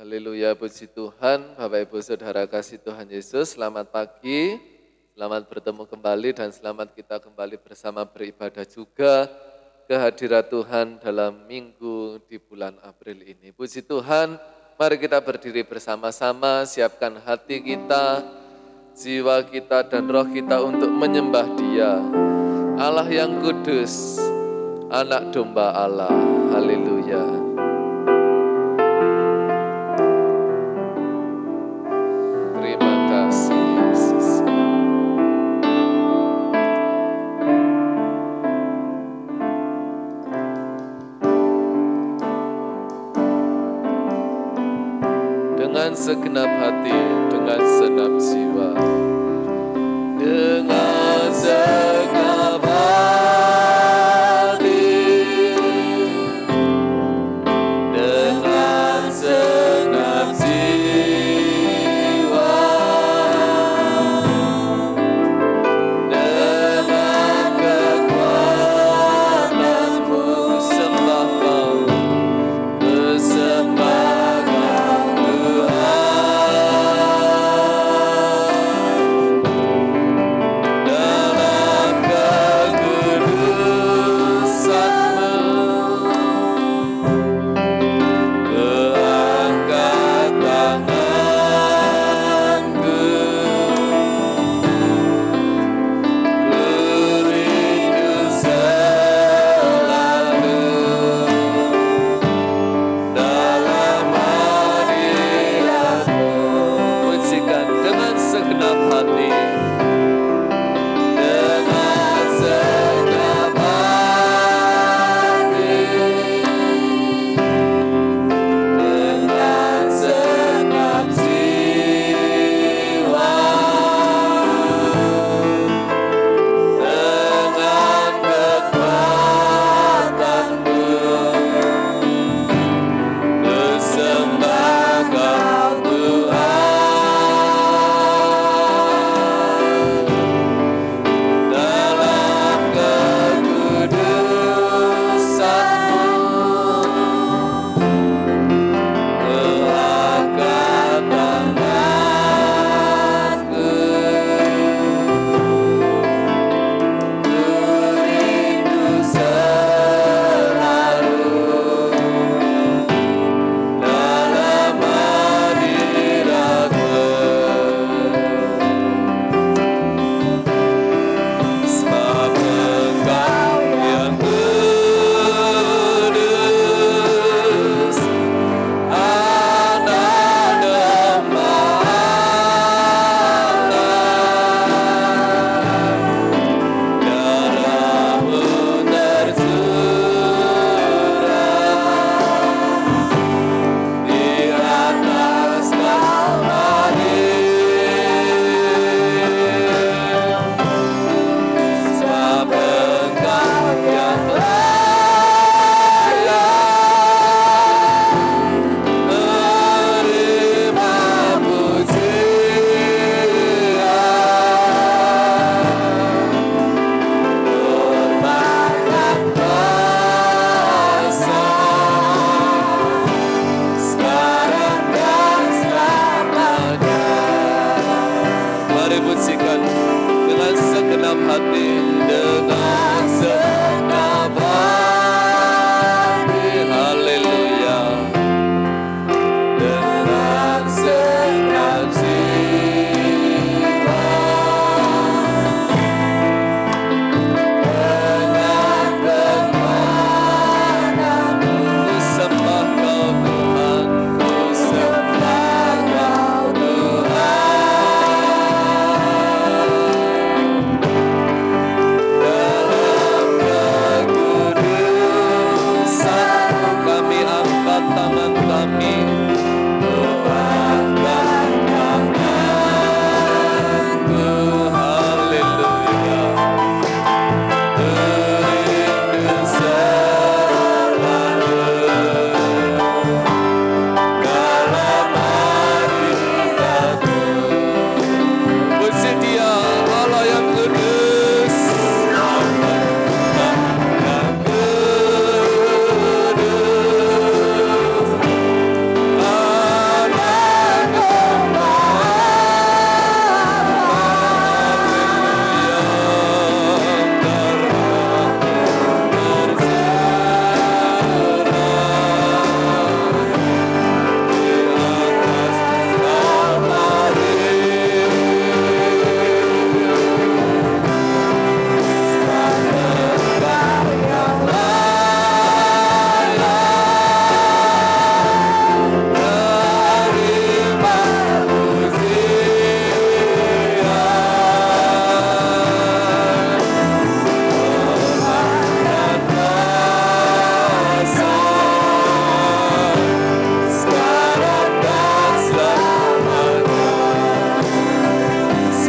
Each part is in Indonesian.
Haleluya, puji Tuhan, Bapak Ibu Saudara kasih Tuhan Yesus, selamat pagi, selamat bertemu kembali dan selamat kita kembali bersama beribadah juga kehadirat Tuhan dalam minggu di bulan April ini. Puji Tuhan, mari kita berdiri bersama-sama, siapkan hati kita, jiwa kita dan roh kita untuk menyembah Dia, Allah yang kudus, anak domba Allah. Haleluya. Dengan segenap hati, dengan segenap jiwa, dengan segenap hati, dengan segenap jiwa, dengan kekuatanmu sembah Kau, bersembah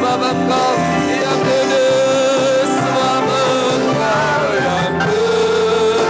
sebab Engkau yang kudus, sebab Engkau yang kudus,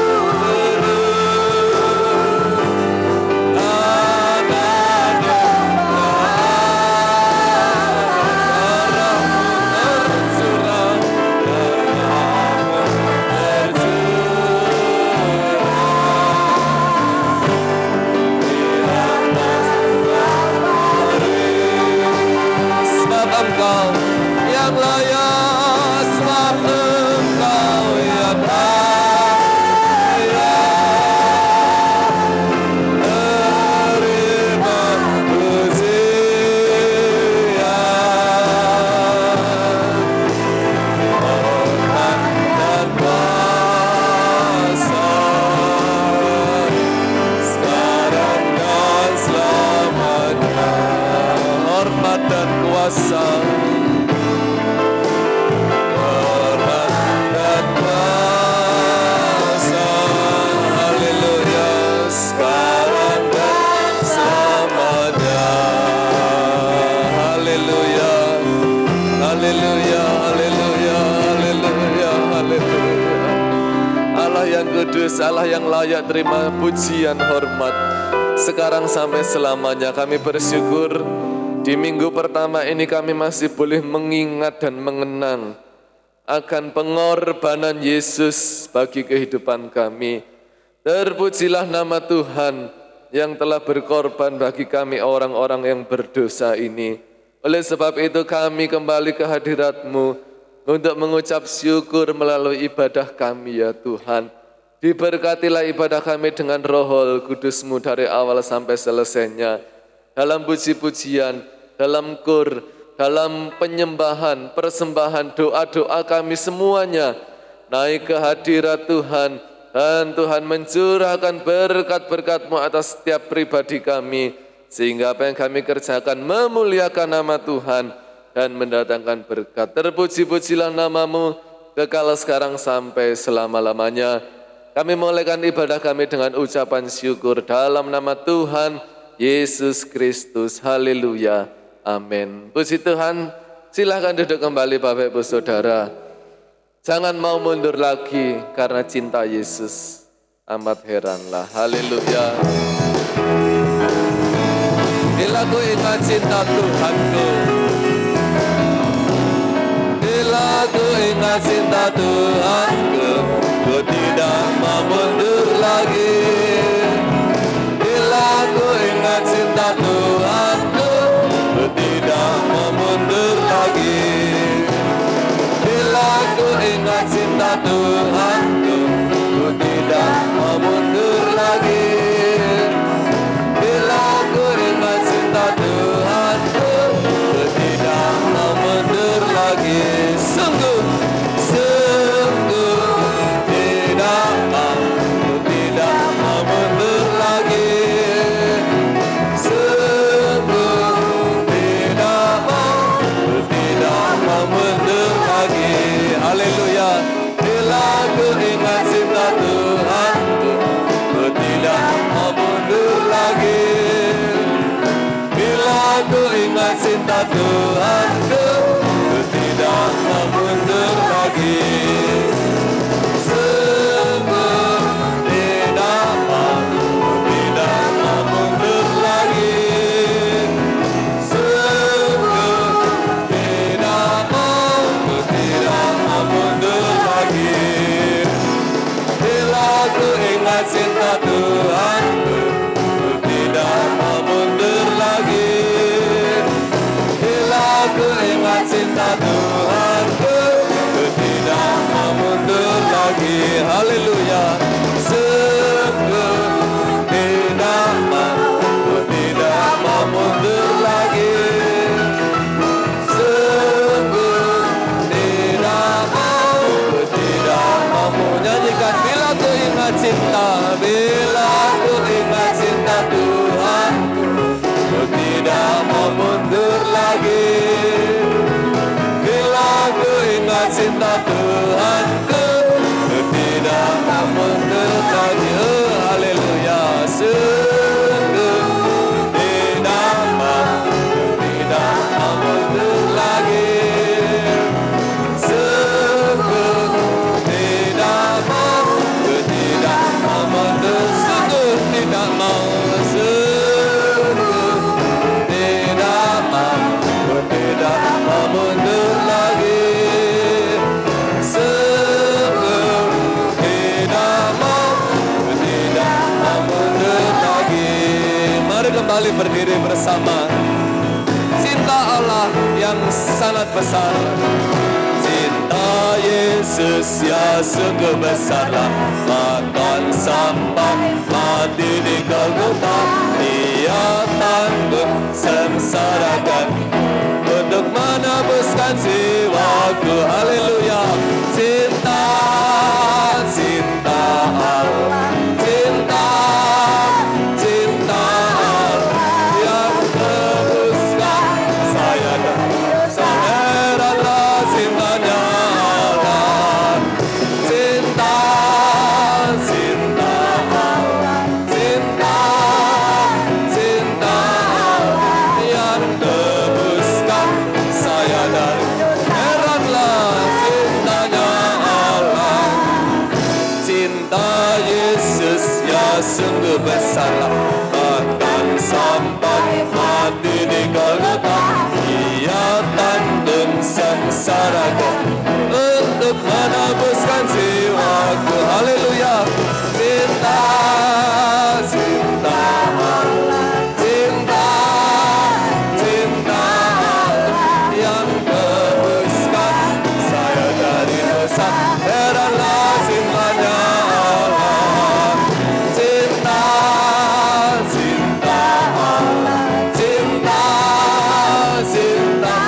Allah yang layak terima pujian hormat sekarang sampai selamanya. Kami bersyukur di minggu pertama ini kami masih boleh mengingat dan mengenang akan pengorbanan Yesus bagi kehidupan kami. Terpujilah nama Tuhan yang telah berkorban bagi kami orang-orang yang berdosa ini. Oleh sebab itu kami kembali ke hadirat-Mu untuk mengucap syukur melalui ibadah kami ya Tuhan. Diberkatilah ibadah kami dengan Roh Kudus-Mu dari awal sampai selesainya. Dalam puji-pujian, dalam kur, dalam penyembahan, persembahan, doa-doa kami semuanya naik ke hadirat Tuhan. Dan Tuhan mencurahkan berkat-berkat-Mu atas setiap pribadi kami. Sehingga apa yang kami kerjakan memuliakan nama Tuhan dan mendatangkan berkat. Terpuji-pujilah nama-Mu kekal sekarang sampai selama-lamanya. Kami mulaikan ibadah kami dengan ucapan syukur dalam nama Tuhan Yesus Kristus. Haleluya. Amin. Puji Tuhan. Silahkan duduk kembali Bapak Ibu Saudara. Jangan mau mundur lagi karena cinta Yesus. Amat heranlah. Haleluya. Bila ku ingat cinta Tuhanku, bila ku ingat cinta Tuhanku, ku tidak mau mundur lagi. Bila ku ingat cinta Tuhanku, ku tidak mau mundur lagi. Bila ku ingat cinta Tuhanku, ku tidak mau mundur lagi. Bila ku ingat cinta Tuhanku, ku tidak mau mundur lagi. Sungguh tidak mau mundur lagi. Sungguh tidak mau mundur lagi. Haleluya. Bila ku ingat cinta Tuhanku, ku tidak mau mundur lagi. Bila ku ingat cinta Tuhanku, ku tidak mau mundur lagi. Sungguh tidak mau mundur lagi. Sungguh tidak mau mundur lagi. Bila ku ingat cinta Tuhanku, ku tidak mau mundur lagi. Bila ku ingat cinta Tuhanku, ku tidak mau mundur lagi. Haleluya. Sungguh tidak mau mundur lagi. Sungguh tidak mau nyanyikan. Bila ku ingat cinta, bila ku ingat cinta Tuhanku, ku tidak mau mundur lagi. Bila ku ingat cinta Tuhanku, ku tidak mau mundur lagi. Haleluya. Sungguh tidak mau mundur lagi. bersama. Cinta Allah yang sangat besar. Cinta Yesus ya sungguh besarlah, bahkan sampai mati di Golgota. Dia tanggung sengsara kami untuk menebuskan jiwaku. Haleluya. Cinta, cinta Allah, cinta, cinta Allah yang tebuskan saya dan heranlah cintanya Allah. Cinta, cinta Allah, cinta, cinta Allah yang tebuskan saya dari heranlah cintanya Allah. Cinta Yesus ya sungguh besarlah, bahkan sampai mati di Golgota. Dia tanggung sengsaraku untuk menebuskan jiwaku. Haleluya. Cinta, cinta Allah, cinta, cinta Allah yang tebuskan saya dari dosa. Heranlah cintanya Allah. Cinta, cinta Allah, cinta, cinta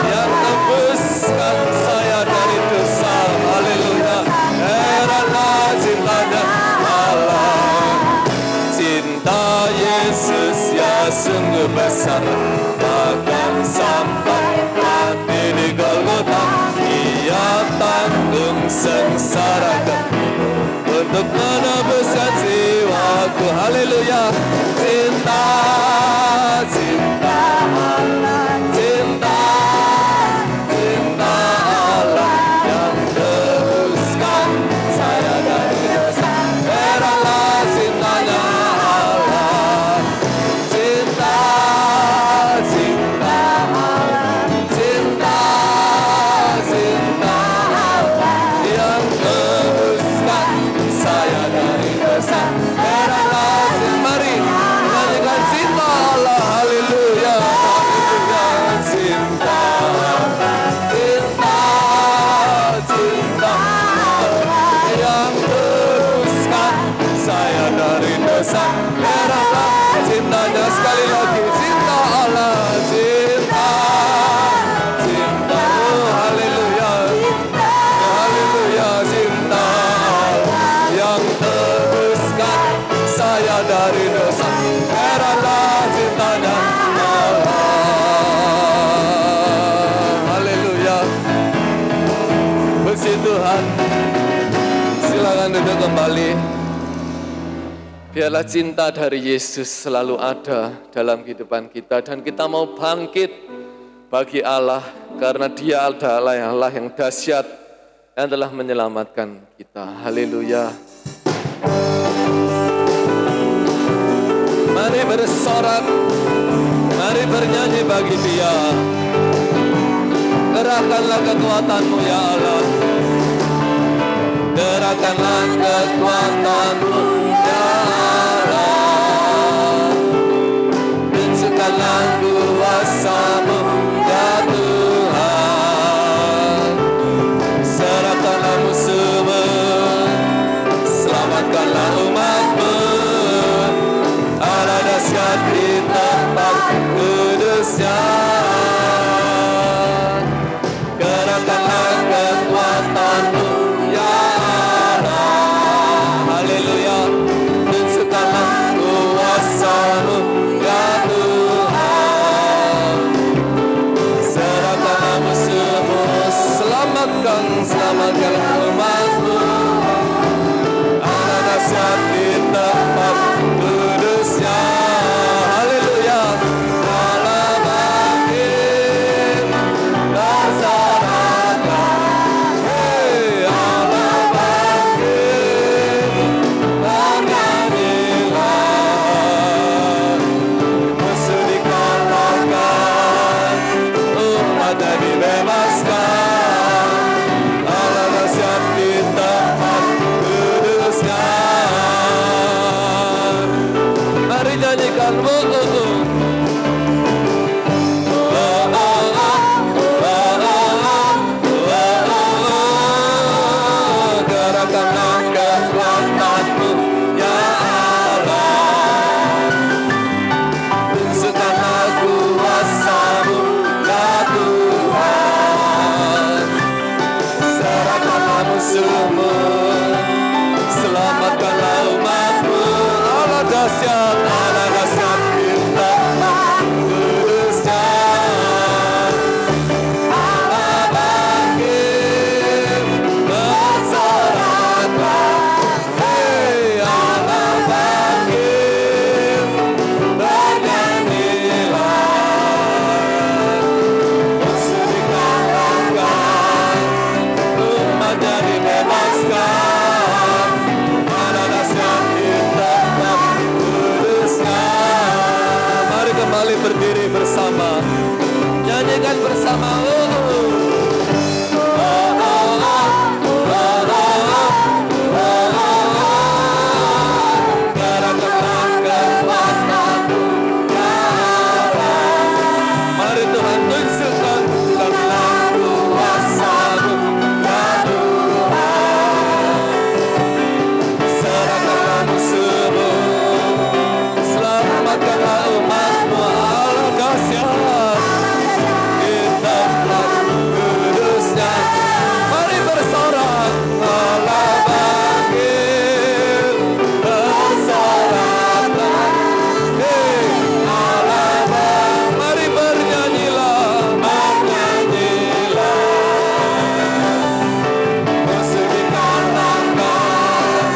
yang tebuskan saya dari dosa. Haleluya. Heranlah cintanya Allah. Cinta Yesus ya sungguh besar, bahkan sampai mati di Golgota. Dia tanggung sengsara kami untuk menebuskan jiwaku. Haleluya. Cinta, cinta Allah, cinta, cinta Allah yang tebuskan saya dari dosa. Heranlah cintanya Allah. Cinta, cinta Allah, cinta, cinta Allah yang tebuskan saya dari dosa. Heranlah, mari nyanyikan cinta Allah. Haleluya, haleluya. Cinta Allah, cinta, cinta Allah yang tebuskan saya dari dosa. Heranlah cintanya. Sekali lagi, cinta Allah, cinta, cinta. Oh, haleluya, haleluya. Cinta Allah yang tebuskan saya dari dosa. Heranlah cintanya Allah. Haleluya. Puji Tuhan. Silakan duduk kembali. Biarlah cinta dari Yesus selalu ada dalam kehidupan kita, dan kita mau bangkit bagi Allah karena Dia adalah Allah yang dahsyat yang telah menyelamatkan kita. Haleluya. Mari bersorak, mari bernyanyi bagi Dia. Gerakkanlah kekuatanmu ya Allah. Gerakkanlah kekuatanmu ya Allah. Tunjukkanlah kuasa-Mu ya Tuhan. Serahkanlah musuh-Mu, selamatkanlah umat-Mu. Allah dahsyat di tempat kudus-Nya. Gerakkanlah kekuatan-Mu ya Allah. Haleluya. Tunjukkanlah kuasa-Mu ya Tuhan. Serahkanlah musuh-Mu, selamatkan umat-Mu. Allah dahsyat di tempat kudus-Nya. Haleluya. Allah bangkit bersarakan. Hey, Allah bangkit, bernyanyilah. Musuh dikalahkan, umatnya dibebaskan. Allah dahsyat di tempat kudus-Nya. Mari nyanyikan, bersama. Mari Tuhan tunjukkan karena kuasa-Mu ya Tuhan. Serahkan semua, selamatkanlah umat-Mu Allah dahsyat. Di tempat kudusnya, mari bersorak Allah bangkit, bersoraklah, Allah bangkit, mari bernyanyilah, musikkan langkah,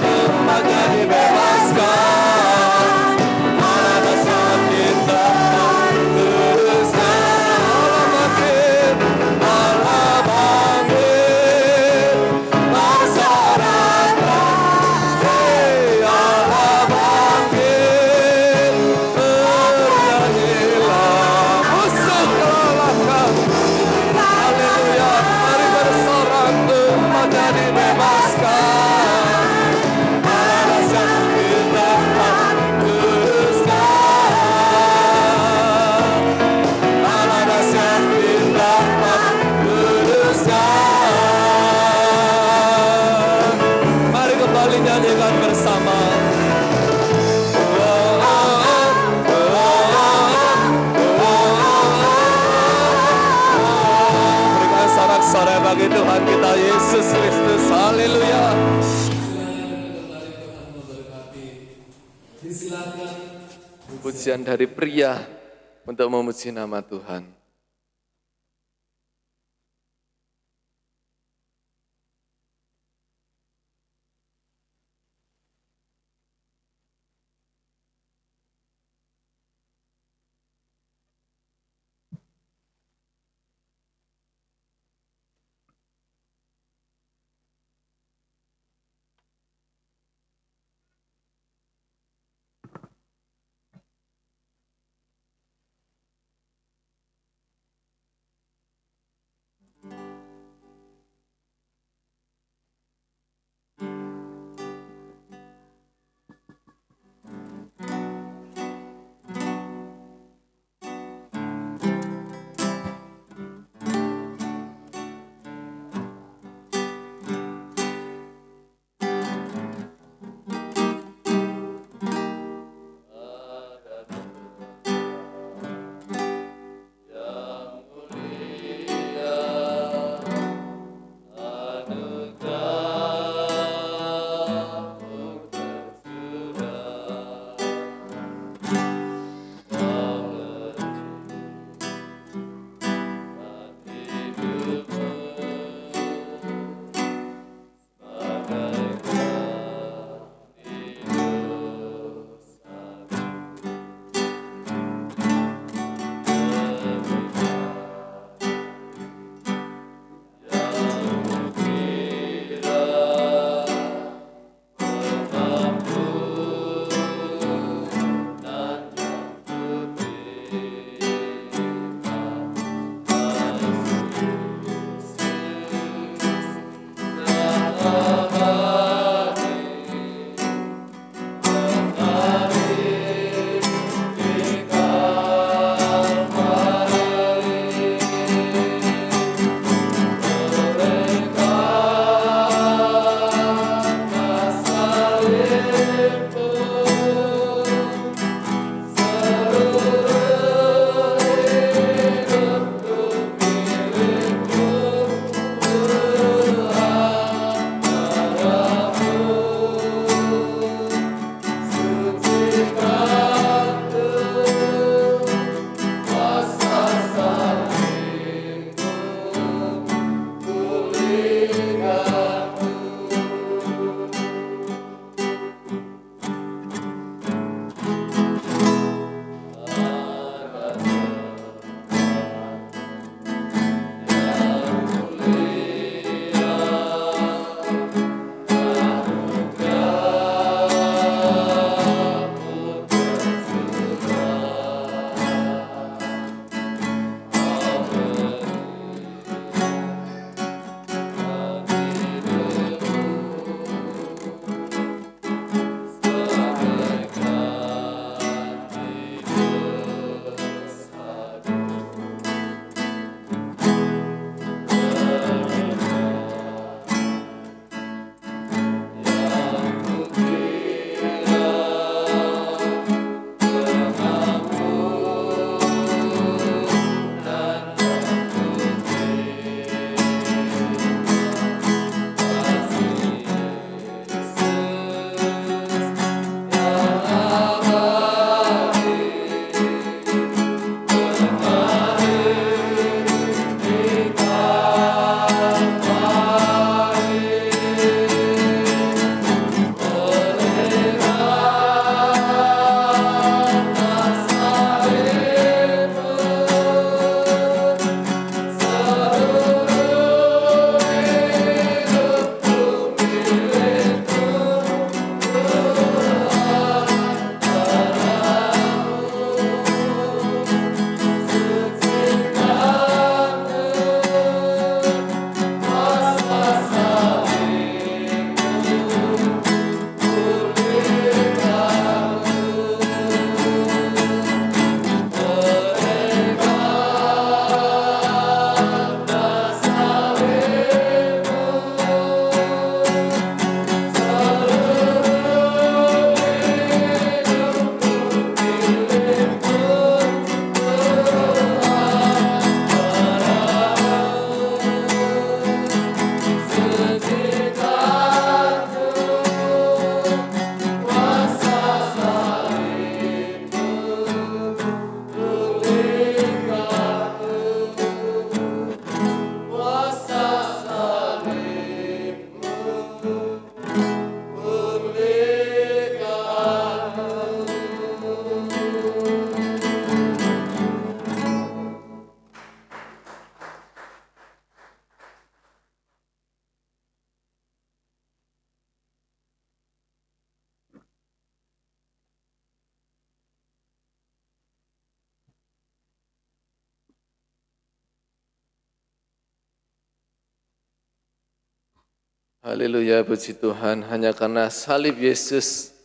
umatnya dibebaskan, Allah dahsyat di tempat kudusnya, Allah bangkit, bersoraklah, Allah bangkit, bernyanyilah, musiklah langkah. Haleluya, mari bersorak, umatnya dibebaskan, Allah dahsyat di tempat kudusnya, Allah dahsyat di tempat kudusnya. Mari kembali nyanyikan bersama. Berikan sorak-sorai bagi Tuhan kita Yesus Kristus. Haleluya. Pujian dari pria untuk memuji nama Tuhan. Haleluya, puji Tuhan, hanya karena salib Yesus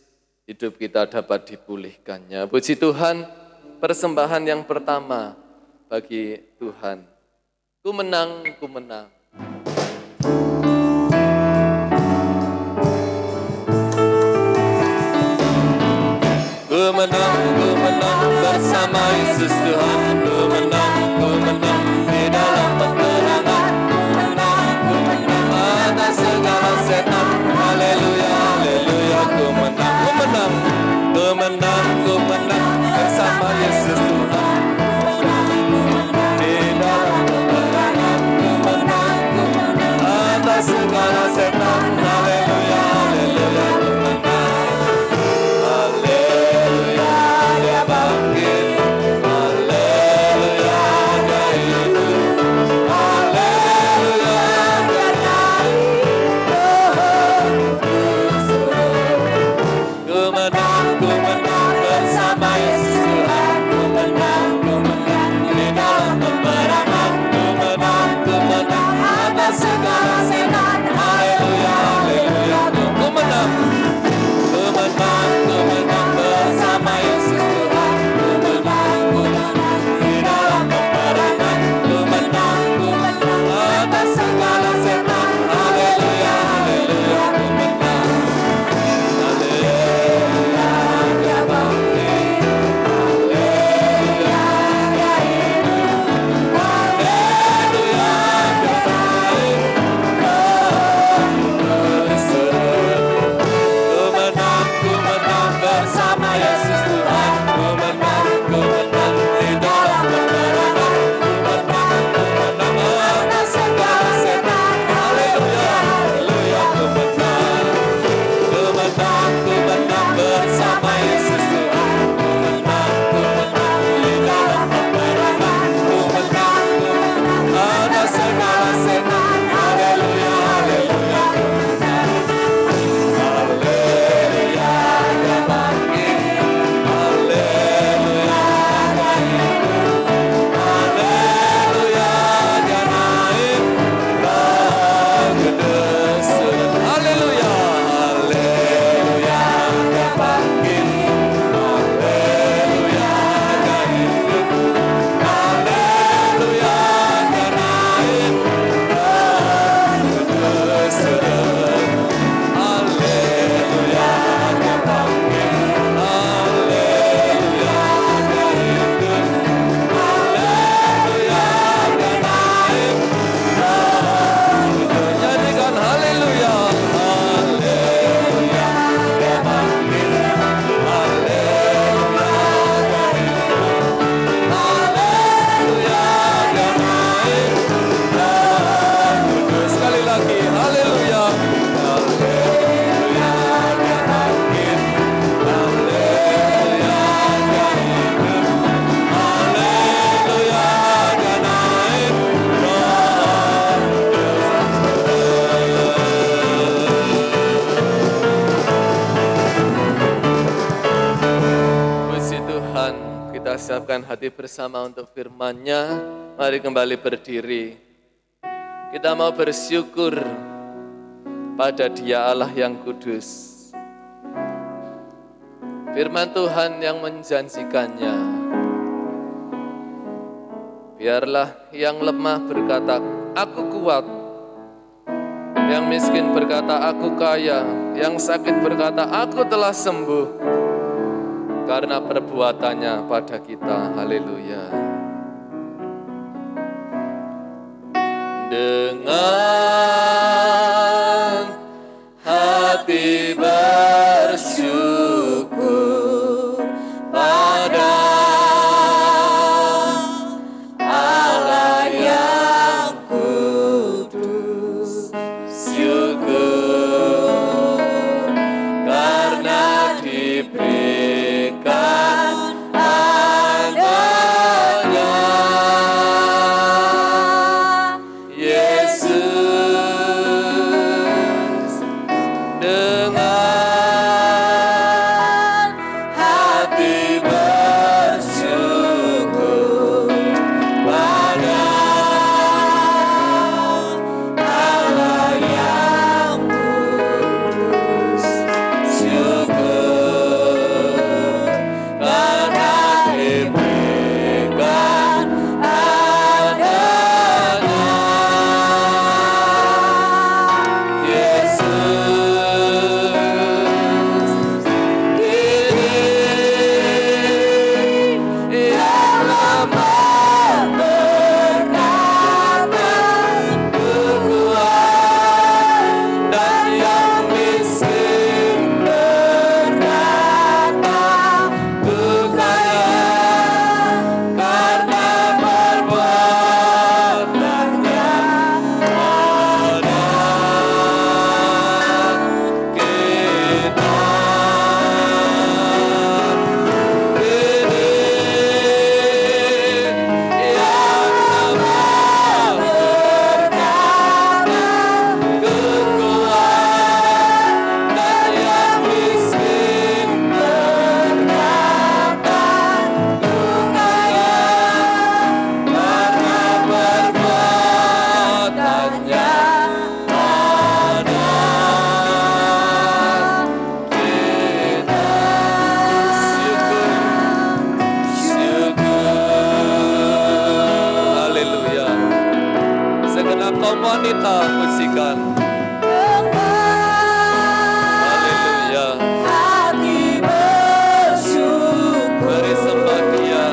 hidup kita dapat dipulihkannya. Puji Tuhan, persembahan yang pertama bagi Tuhan. Ku menang, ku menang. Ku menang bersama Yesus Tuhan. Ku menang di dalam peperangan. Ku menang atas segala setan. Haleluya, haleluya, ku menang bersama Yesus Tuhan. Di dalam peperangan, ku menang atas segala setan. Haleluya, haleluya, ku menang. Haleluya, dia bangkit. Haleluya, dia hidup. Haleluya, dia naik. Ku menang bersama Yesus Tuhan. Ku menang di dalam peperangan. Ku menang atas segala setan. Haleluya, haleluya, ku menang. Ku menang bersama Yesus Tuhan. Ku menang di dalam peperangan. Ku menang atas segala setan. Haleluya, haleluya, ku menang. Haleluya, dia bangkit. Haleluya, dia hidup. Haleluya, dia naik. Ku menang bersama Yesus Tuhan. Ku menang di dalam peperangan. Ku menang atas segala setan. Haleluya, haleluya, ku menang. Ku menang bersama Yesus Tuhan. Ku menang di dalam peperangan. Ku menang atas segala setan. Haleluya, haleluya, ku menang. Haleluya, dia bangkit. Haleluya, dia hidup. Haleluya, dia naik. Roh Kudus turun. Haleluya, haleluya, dia bangkit. Haleluya, dia hidup. Haleluya, dia naik. Roh Kudus turun. Haleluya, dia bangkit. Haleluya, dia hidup. Haleluya, dia naik. Roh Kudus. Nyanyikan haleluya. Haleluya, dia bangkit. Haleluya, dia hidup. Haleluya, dia naik. Roh Kudus. Sekali lagi, haleluya. Haleluya, dia bangkit. Haleluya, dia hidup. Haleluya, dia naik. Roh Puji Tuhan, kita siapkan hati bersama untuk firman-Nya. Mari kembali berdiri. Kita mau bersyukur pada Dia Allah yang kudus. Firman Tuhan yang menjanjikannya. Biarlah yang lemah berkata, aku kuat. Yang miskin berkata, aku kaya. Yang sakit berkata, aku telah sembuh. Karena perbuatannya pada kita. Haleluya. Dengan hati bersyukur pada Allah yang kudus, syukur karena diberikan adanya Yesus. kaum wanita pujikan. Haleluya. Beri sembah Dia.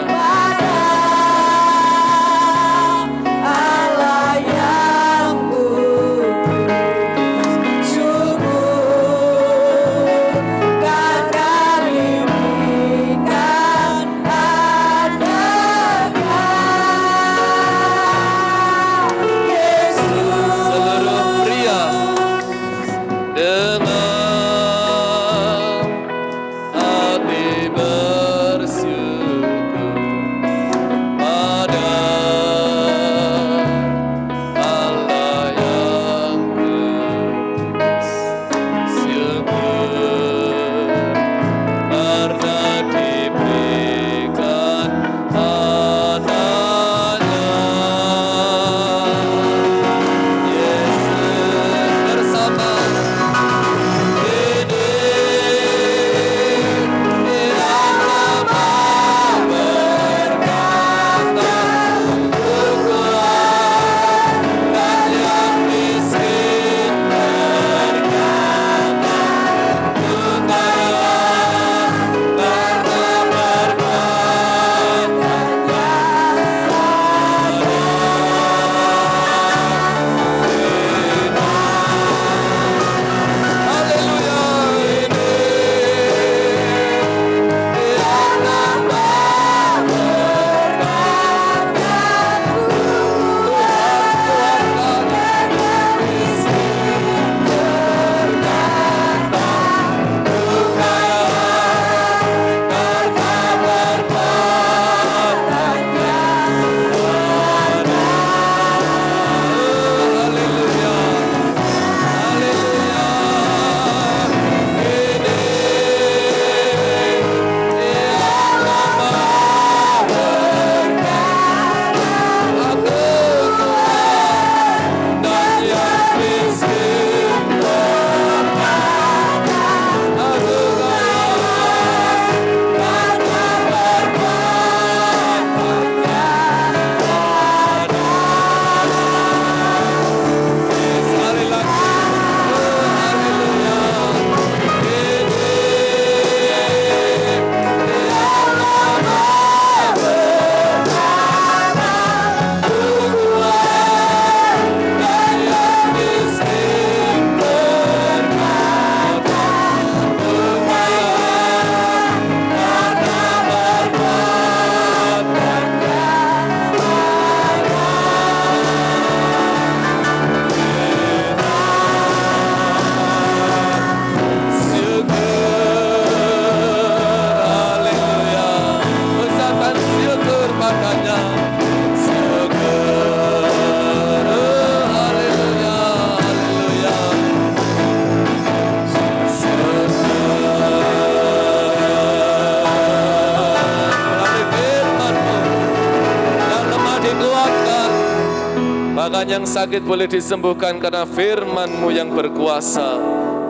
Bahkan yang sakit boleh disembuhkan karena firman-Mu yang berkuasa.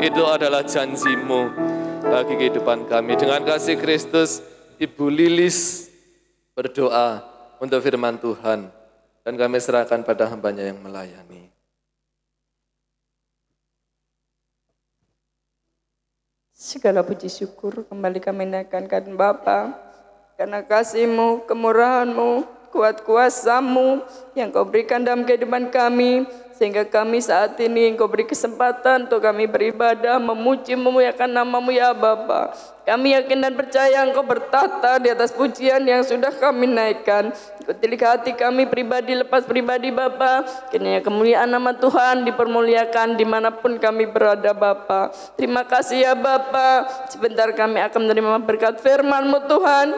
Itu adalah janji-Mu bagi kehidupan kami. Dengan kasih Kristus, Ibu Lilis berdoa untuk firman Tuhan. Dan kami serahkan pada hamba-Nya yang melayani. Segala puji syukur kembali kami naikkan Bapa, karena kasih-Mu, kemurahan-Mu, kuat kuasa-Mu yang Kau berikan dalam kehidupan kami, sehingga kami saat ini Engkau beri kesempatan untuk kami beribadah, memuji, memuliakan nama-Mu ya Bapa. Kami yakin dan percaya Engkau bertata di atas pujian yang sudah kami naikkan. Kutilik hati kami pribadi lepas pribadi Bapa, kiranya kemuliaan nama Tuhan dipermuliakan dimanapun kami berada Bapa. Terima kasih ya Bapa. Sebentar kami akan menerima berkat firman-Mu Tuhan.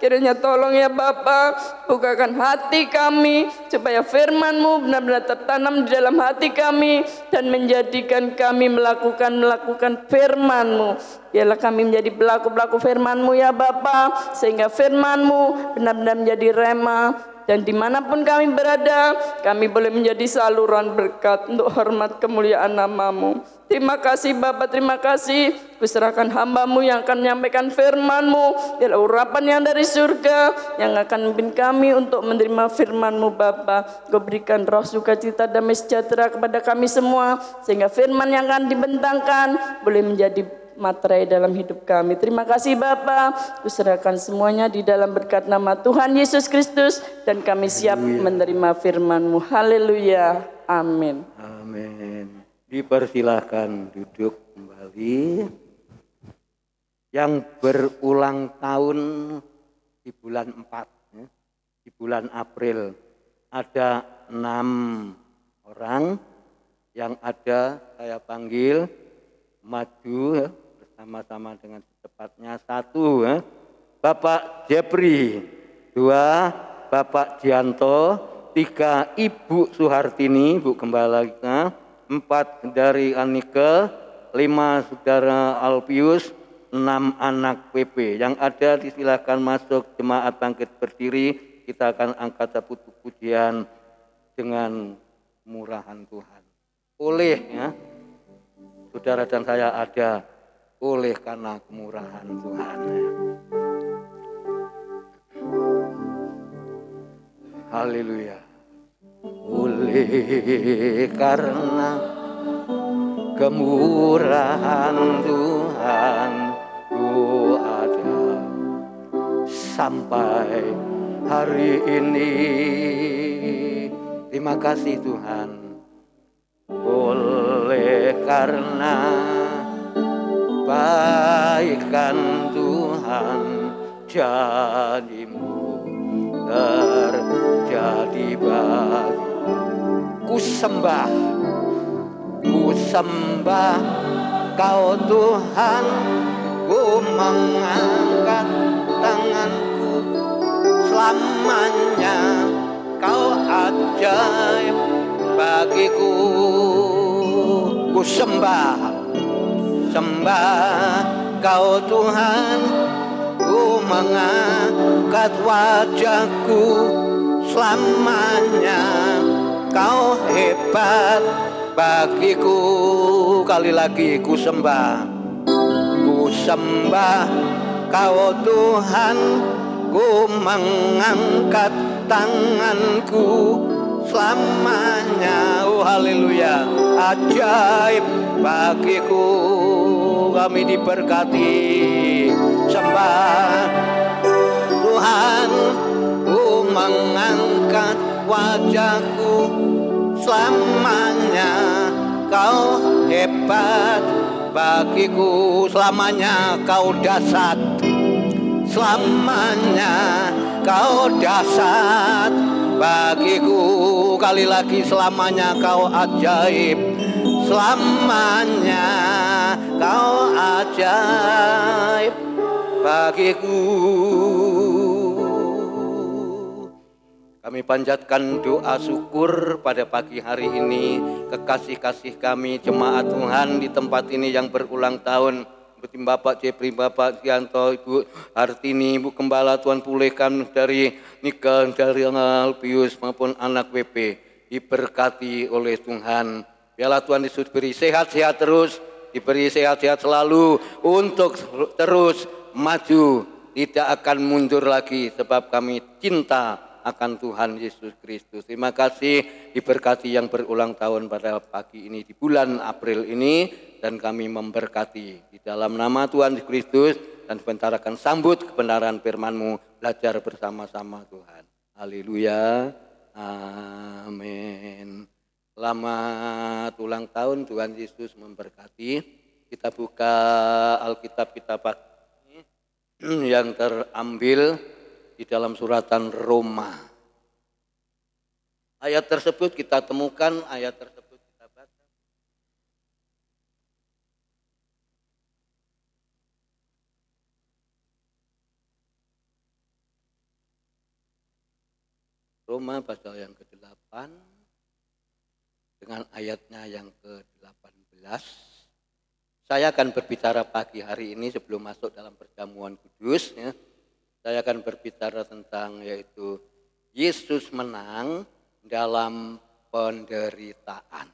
Kiranya tolong ya Bapa, bukakan hati kami supaya firman-Mu benar-benar tertanam di dalam hati kami dan menjadikan kami melakukan firman-Mu. Biarlah kami menjadi pelaku-pelaku firman-Mu ya Bapa, sehingga firman-Mu benar-benar menjadi rema, Dan dimanapun kami berada, kami boleh menjadi saluran berkat untuk hormat kemuliaan nama-Mu. Terima kasih Bapa, terima kasih. Kuserahkan hamba-Mu yang akan menyampaikan firman-Mu, biar urapan yang dari surga yang akan memimpin kami untuk menerima firman-Mu Bapa. Kau berikan roh sukacita damai sejahtera kepada kami semua, sehingga firman yang akan dibentangkan boleh menjadi materai dalam hidup kami. Terima kasih Bapa. Kuserahkan semuanya di dalam berkat nama Tuhan Yesus Kristus, dan kami siap menerima firman-Mu. Haleluya. Amin. Amin. Dipersilahkan duduk kembali. Yang berulang tahun di bulan 4, ya, di bulan April, ada 6 orang yang ada saya panggil maju, ya, bersama-sama dengan secepatnya. 1, ya, Bapak Jepri. 2, Bapak Dianto. 3, Ibu Suhartini, Ibu Gembala kita. 4, dari Anike. 5, Saudara Alpius. 6, anak PP. Yang ada disilahkan masuk, jemaat bangkit berdiri. Kita akan angkat satu pujian dengan murahan Tuhan. Oleh, ya, saudara dan saya ada oleh karena kemurahan Tuhan. Haleluya. Oleh karena kemurahan Tuhan, ku ada sampai hari ini. Terima kasih Tuhan. Oleh karena kebaikan Tuhan, jadimu terjadi bagiku. Ku sembah Kau Tuhan. Ku mengangkat tanganku, selamanya Kau ajaib bagiku. Ku sembah Kau Tuhan. Ku mengangkat wajahku, selamanya Kau hebat bagiku. Kali lagi ku sembah Kau Tuhan. Ku mengangkat tanganku, selamanya, oh haleluya, ajaib bagiku. Kami diberkati. Sembah Tuhan. Ku mengangkat wajahku, selamanya Kau hebat bagiku. Selamanya Kau dahsyat, selamanya Kau dahsyat bagiku. Kali lagi, selamanya Kau ajaib, selamanya Kau ajaib bagiku. Kami panjatkan doa syukur pada pagi hari ini, kekasih-kasih kami jemaat Tuhan di tempat ini yang berulang tahun, seperti Bapak Jepri, Bapak Dianto, Ibu Hartini, Ibu Gembala, Tuhan pulihkan dari Nika, dari Alpius maupun anak WP, diberkati oleh Tuhan. Biarlah Tuhan Yesus beri sehat-sehat terus, diberi sehat-sehat selalu untuk terus maju, tidak akan mundur lagi, sebab kami cinta akan Tuhan Yesus Kristus. Terima kasih, diberkati yang berulang tahun pada pagi ini di bulan April ini, dan kami memberkati di dalam nama Tuhan Yesus Kristus, dan sebentar akan sambut kebenaran firman-Mu, belajar bersama-sama Tuhan. Haleluya. Amin. Selamat ulang tahun, Tuhan Yesus memberkati. Kita buka Alkitab kita pagi ini yang terambil di dalam suratan Roma. Ayat tersebut kita temukan, ayat tersebut kita baca. Roma pasal yang ke-8 dengan ayatnya yang ke-18. Saya akan berbicara pagi hari ini sebelum masuk dalam perjamuan kudus, ya. Saya akan berbicara tentang yaitu Yesus menang dalam penderitaan.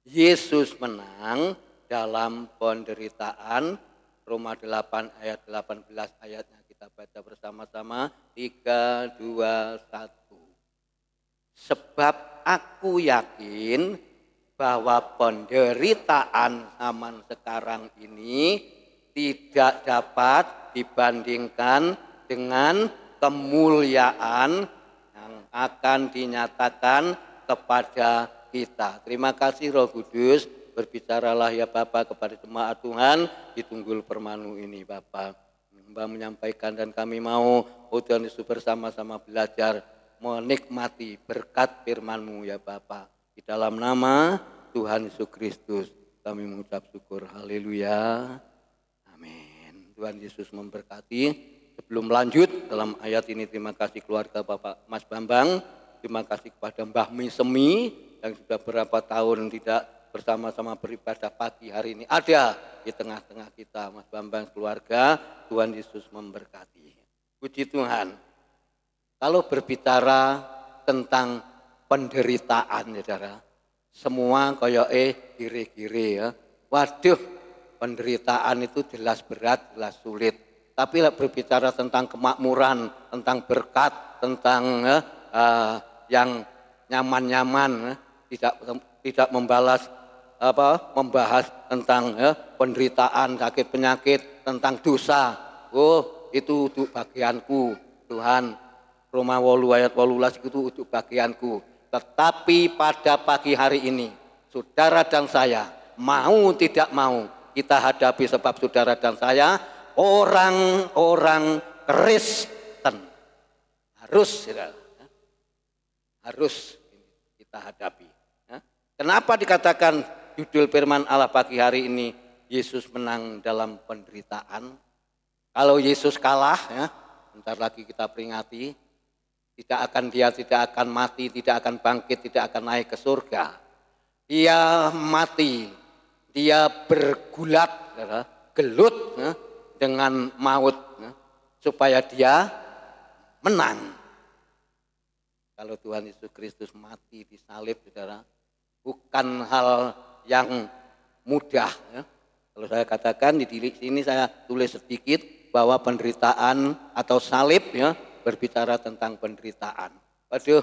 Yesus menang dalam penderitaan. Roma 8 ayat 18 ayatnya kita baca bersama-sama. 3, 2, 1. Sebab aku yakin bahwa penderitaan zaman sekarang ini tidak dapat dibandingkan dengan kemuliaan yang akan dinyatakan kepada kita. Terima kasih Roh Kudus, berbicaralah ya Bapa kepada jemaat Tuhan di Tunggul Permanu ini Bapa. Mbak menyampaikan dan kami mau Tuhan Yesus bersama-sama belajar menikmati berkat firman-Mu ya Bapa. Di dalam nama Tuhan Yesus Kristus kami mengucap syukur. Haleluya. Amin. Tuhan Yesus memberkati. Sebelum lanjut dalam ayat ini, terima kasih keluarga Bapak Mas Bambang. Terima kasih kepada Mbah Misemi yang sudah berapa tahun tidak bersama-sama beribadah pagi hari ini. Ada di tengah-tengah kita Mas Bambang keluarga. Tuhan Yesus memberkati. Puji Tuhan. Kalau berbicara tentang penderitaan saudara, semua kayak gire-gire ya. Waduh, penderitaan itu jelas berat, jelas sulit. Tapi berbicara tentang kemakmuran, tentang berkat, tentang yang nyaman-nyaman, tidak membahas tentang penderitaan, sakit penyakit, tentang dosa. Oh, itu untuk bagianku, Tuhan. Roma 8 ayat 18 itu untuk bagianku. Tetapi pada pagi hari ini, saudara dan saya, mau tidak mau, kita hadapi sebab saudara dan saya, orang-orang Kristen. Harus kita hadapi. Kenapa dikatakan judul firman Allah pagi hari ini, Yesus menang dalam penderitaan? Kalau Yesus kalah, ya, bentar lagi kita peringati, dia tidak akan mati, tidak akan bangkit, tidak akan naik ke surga. Dia mati, dia bergulat, gelut dengan maut, supaya dia menang. Kalau Tuhan Yesus Kristus mati disalib, saudara, bukan hal yang mudah. Kalau saya katakan di sini saya tulis sedikit bahwa penderitaan atau salib ya, berbicara tentang penderitaan. Waduh,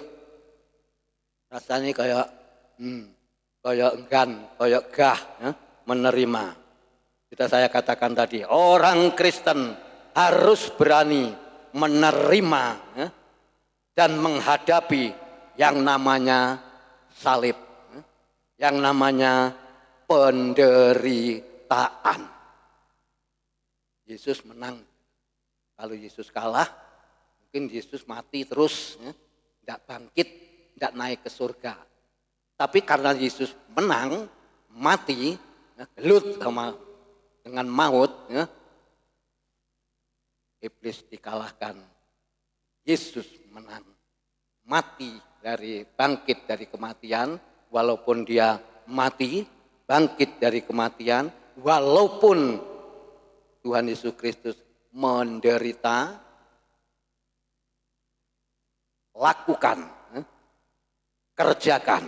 rasanya kayak enggan, kayak gah ya, menerima. Kita saya katakan tadi, orang Kristen harus berani menerima ya, dan menghadapi yang namanya salib, ya, yang namanya penderitaan. Yesus menang. Kalau Yesus kalah, mungkin Yesus mati terus, ya, tidak bangkit, tidak naik ke surga. Tapi karena Yesus menang, mati, ya, gelut dengan maut, ya, iblis dikalahkan. Yesus menang, bangkit dari kematian, walaupun dia mati, bangkit dari kematian, walaupun Tuhan Yesus Kristus menderita, lakukan, kerjakan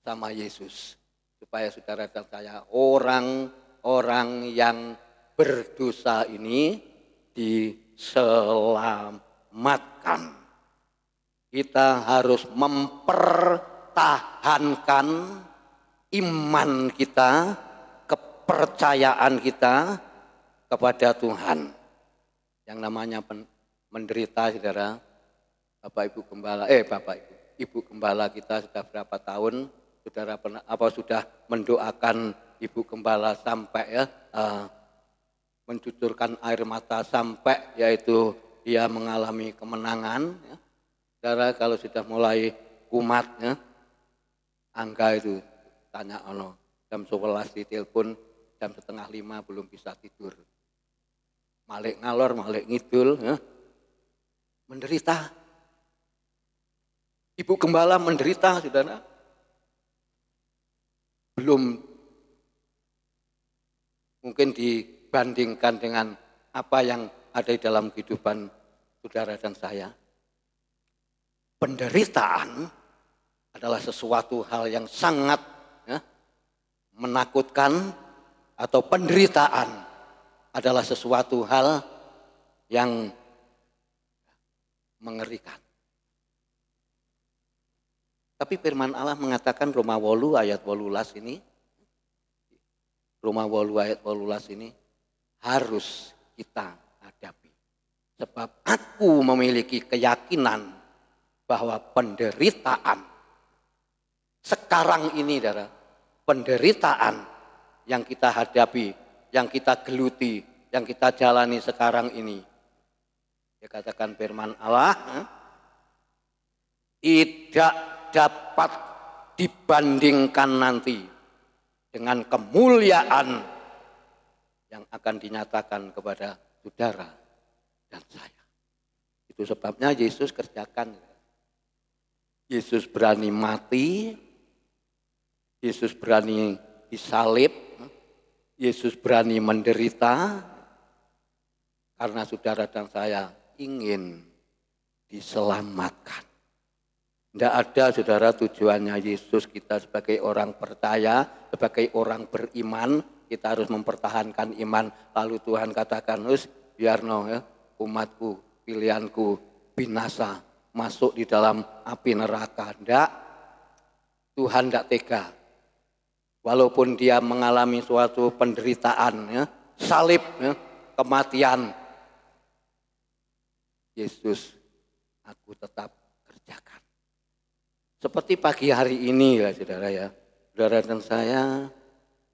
sama Yesus. Supaya saudara dan saya, orang-orang yang berdosa ini diselamatkan. Kita harus mempertahankan iman kita, kepercayaan kita kepada Tuhan. Yang namanya menderita, saudara, Ibu Gembala kita sudah berapa tahun, saudara sudah mendoakan Ibu Gembala sampai ya mencucurkan air mata sampai yaitu dia mengalami kemenangan. Ya. Saudara kalau sudah mulai kumat, ya, Angga itu tanya jam 11 ditelepon, jam 4:30 belum bisa tidur. Malik ngalor, malik ngidul, ya. Menderita. Ibu Gembala menderita, saudara. Belum mungkin dibandingkan dengan apa yang ada di dalam kehidupan saudara dan saya. penderitaan adalah sesuatu hal yang sangat menakutkan, atau penderitaan adalah sesuatu hal yang mengerikan. Tapi firman Allah mengatakan Roma 8 ayat 18 ini, Roma 8 ayat 18 ini harus kita hadapi. Sebab aku memiliki keyakinan bahwa penderitaan sekarang ini, saudara, penderitaan yang kita hadapi, yang kita geluti, yang kita jalani sekarang ini, dia katakan firman Allah, tidak dapat dibandingkan nanti dengan kemuliaan yang akan dinyatakan kepada saudara dan saya. Itu sebabnya Yesus kerjakan. Yesus berani mati, Yesus berani disalib, Yesus berani menderita, karena saudara dan saya ingin diselamatkan. Tidak ada, saudara, tujuannya Yesus kita sebagai orang percaya, sebagai orang beriman, kita harus mempertahankan iman. Lalu Tuhan katakan, biar umatku, pilihanku binasa, masuk di dalam api neraka. Tidak, Tuhan tidak tega. Walaupun dia mengalami suatu penderitaan, salib, kematian, Yesus, aku tetap kerjakan. Seperti pagi hari ini, ya saudara ya, saudara dan saya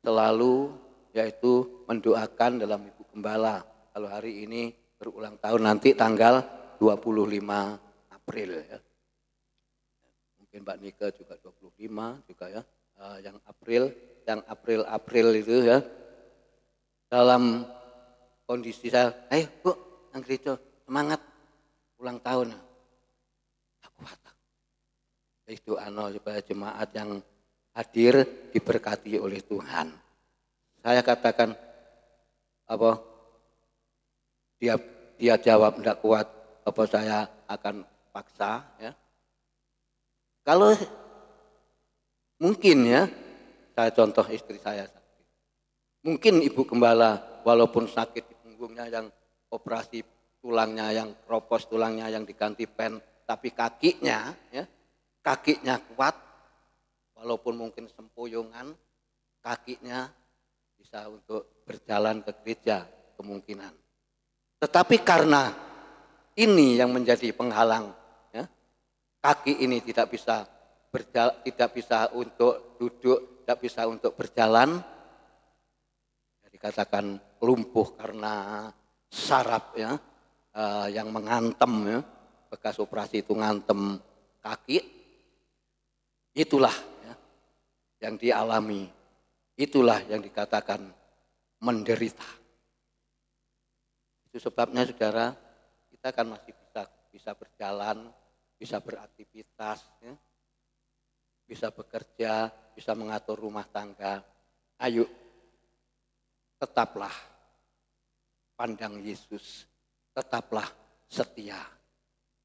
selalu yaitu mendoakan dalam Ibu Gembala. Kalau hari ini berulang tahun, nanti tanggal 25 April ya. Mungkin Mbak Nika juga 25 juga ya. Yang April itu ya. Dalam kondisi saya, ayo Bu, yang gereja semangat ulang tahun. Aku kata, itu supaya jemaat yang hadir diberkati oleh Tuhan. Saya katakan apa? Dia jawab tidak kuat, apa saya akan paksa ya. Kalau mungkin ya, saya contoh istri saya sakit. Mungkin Ibu Gembala walaupun sakit di punggungnya, yang operasi tulangnya yang kropos, tulangnya yang diganti pen, tapi kakinya ya, kakinya kuat, walaupun mungkin sempoyongan, kakinya bisa untuk berjalan ke gereja kemungkinan. Tetapi karena ini yang menjadi penghalang, ya, kaki ini tidak bisa untuk duduk, tidak bisa untuk berjalan, dikatakan lumpuh karena saraf ya, yang mengantem ya, bekas operasi itu ngantem kaki. Itulah ya, yang dialami, itulah yang dikatakan menderita. Itu sebabnya saudara, kita kan masih bisa berjalan, bisa beraktivitas, ya, bisa bekerja, bisa mengatur rumah tangga. Ayo, tetaplah pandang Yesus, tetaplah setia.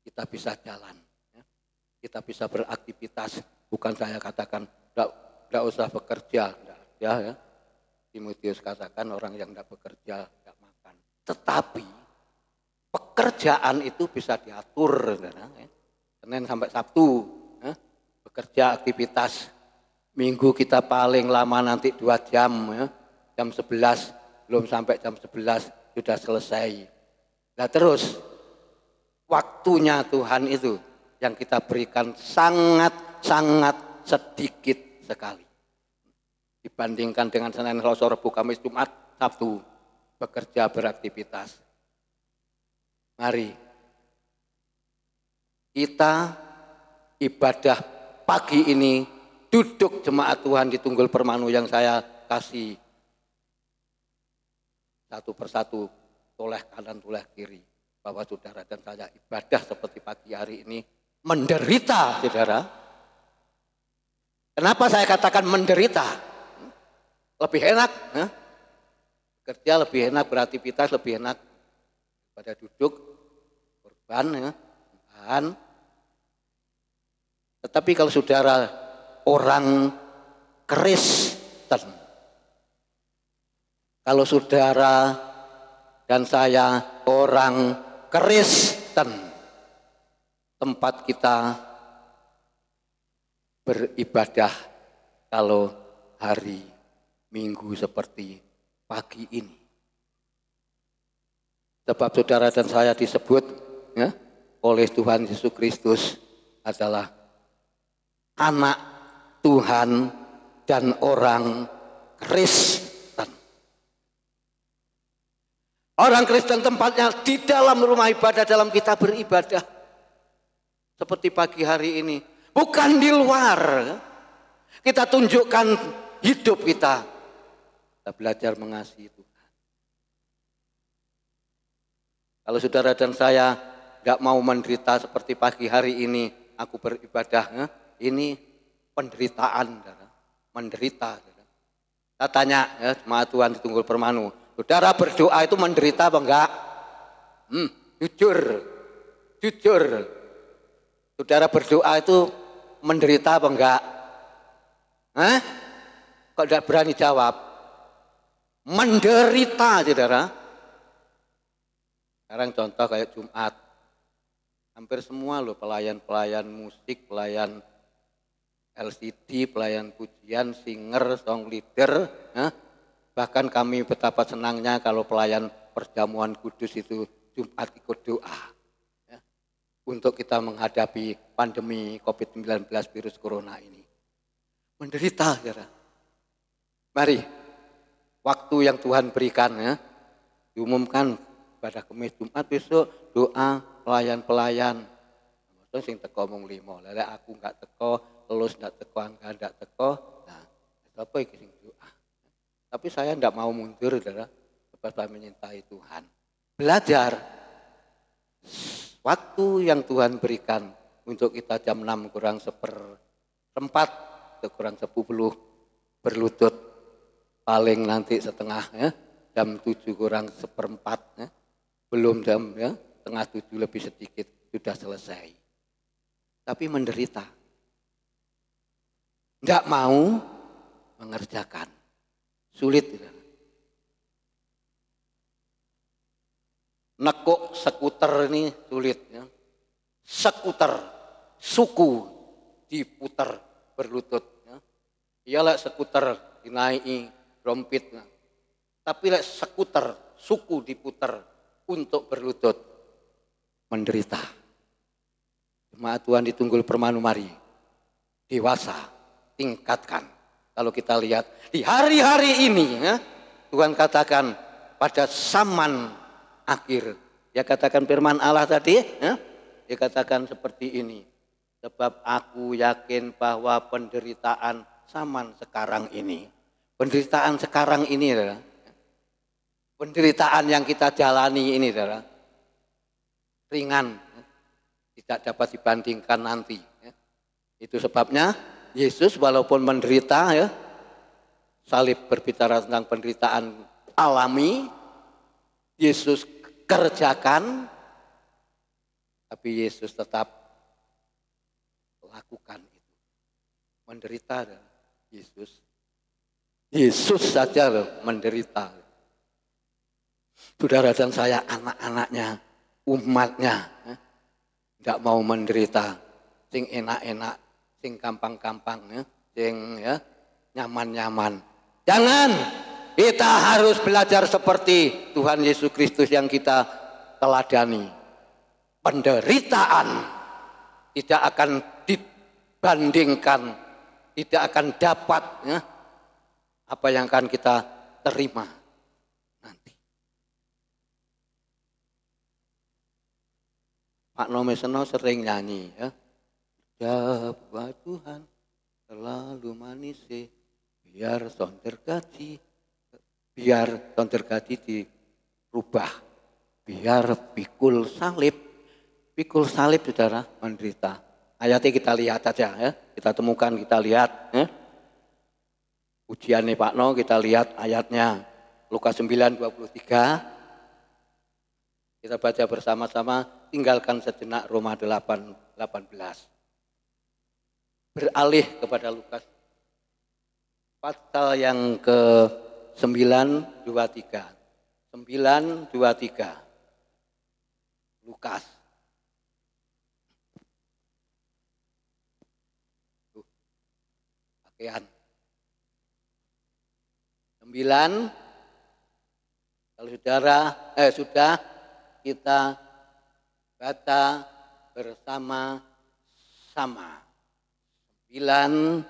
Kita bisa jalan, ya. Kita bisa beraktivitas. Bukan saya katakan tidak usah bekerja, ya. Timotius katakan orang yang tidak bekerja tidak makan. Tetapi pekerjaan itu bisa diatur, ya. Senin sampai Sabtu, ya. Bekerja aktivitas. Minggu kita paling lama nanti 2 jam, ya. Jam 11 belum sampai jam 11 sudah selesai. Nah terus waktunya Tuhan itu yang kita berikan sangat sedikit sekali. Dibandingkan dengan Senin, Selasa, Rabu, Kamis, Jumat, Sabtu, bekerja beraktivitas. Mari kita ibadah pagi ini, duduk jemaat Tuhan di Tunggul Permanu yang saya kasih satu persatu, toleh kanan, toleh kiri, bahwa saudara dan saya ibadah seperti pagi hari ini menderita, saudara. Kenapa saya katakan menderita? Lebih enak, ya? Kerja lebih enak, beraktivitas lebih enak pada duduk, korban, ya, bahan. Tetapi kalau saudara orang Kristen, kalau saudara dan saya orang Kristen, tempat kita beribadah kalau hari Minggu seperti pagi ini. Sebab saudara dan saya disebut ya, oleh Tuhan Yesus Kristus adalah anak Tuhan dan orang Kristen. Orang Kristen tempatnya di dalam rumah ibadah, dalam kita beribadah. Seperti pagi hari ini. Bukan di luar. Kita tunjukkan hidup kita. Kita belajar mengasihi Tuhan. Kalau saudara dan saya tidak mau menderita seperti pagi hari ini, aku beribadah, ini penderitaan, menderita. Saya tanya, ya, jemaat Tuhan di Tunggul Permanu, saudara berdoa itu menderita apa enggak? Jujur. Saudara berdoa itu menderita apa enggak? Kok tidak berani jawab? Menderita, saudara. Sekarang contoh kayak Jumat. Hampir semua loh, pelayan musik, pelayan LCD, pelayan pujian, singer, song leader. Bahkan kami betapa senangnya kalau pelayan perjamuan kudus itu Jumat ikut doa. Untuk kita menghadapi pandemi COVID-19 virus corona ini. Menderita, saudara. Mari, waktu yang Tuhan berikan, ya, diumumkan pada Kemis Jumat besok doa pelayan-pelayan. Maksudnya sing teko mung 5. Lah aku enggak teko, telus enggak teko, angka enggak teko. Nah, apa iki sing doa? Tapi saya enggak mau mundur, saudara, sebab saya menyintai Tuhan. Belajar waktu yang Tuhan berikan untuk kita jam 6 kurang 1/4 atau kurang 10 berlutut, paling nanti setengah, ya, jam 7 kurang 1/4, ya, belum jam, ya, setengah 7 lebih sedikit sudah selesai. Tapi menderita, tidak mau mengerjakan, sulit. Nekuk skuter ini sulit, ya. Skuter, suku diputar berlutut, ya. Iyalah skuter dinaiki rompit, ya. Tapi lek skuter, suku diputar untuk berlutut, menderita. Jemaat Tuhan di Tunggul Permanu, mari dewasa, tingkatkan. Kalau kita lihat di hari-hari ini, ya, Tuhan katakan pada zaman akhir, ya, katakan firman Allah tadi, ya, dia katakan seperti ini, sebab aku yakin bahwa penderitaan zaman sekarang ini, penderitaan sekarang ini, adalah penderitaan yang kita jalani ini, adalah ringan, ya, tidak dapat dibandingkan nanti, ya. Itu sebabnya Yesus walaupun menderita, ya, salib berbicara tentang penderitaan alami, Yesus kerjakan, tapi Yesus tetap lakukan itu. Menderita, Yesus saja loh menderita. Saudara dan saya, anak-anaknya, umatnya, tidak mau menderita, sing enak-enak, sing gampang-gampang, ya, sing, ya, nyaman-nyaman. Jangan. Kita harus belajar seperti Tuhan Yesus Kristus yang kita teladani. Penderitaan tidak akan dibandingkan, tidak akan dapat, ya, apa yang akan kita terima nanti. Pak Nomeseno sering nyanyi, ya. Jawab Tuhan selalu manis, biar son tergaji. Biar son tergaji dirubah, biar pikul salib, saudara, menderita. Ayatnya kita lihat saja, ya, kita temukan, kita lihat, ya. Ujiannya Pak No, kita lihat ayatnya Lukas 9:23. Kita baca bersama-sama, tinggalkan sejenak Roma 8:18. beralih kepada Lukas pasal yang ke 923. 923. Lukas. Pakaian. 9. Kalau sudah kita baca bersama-sama. 9,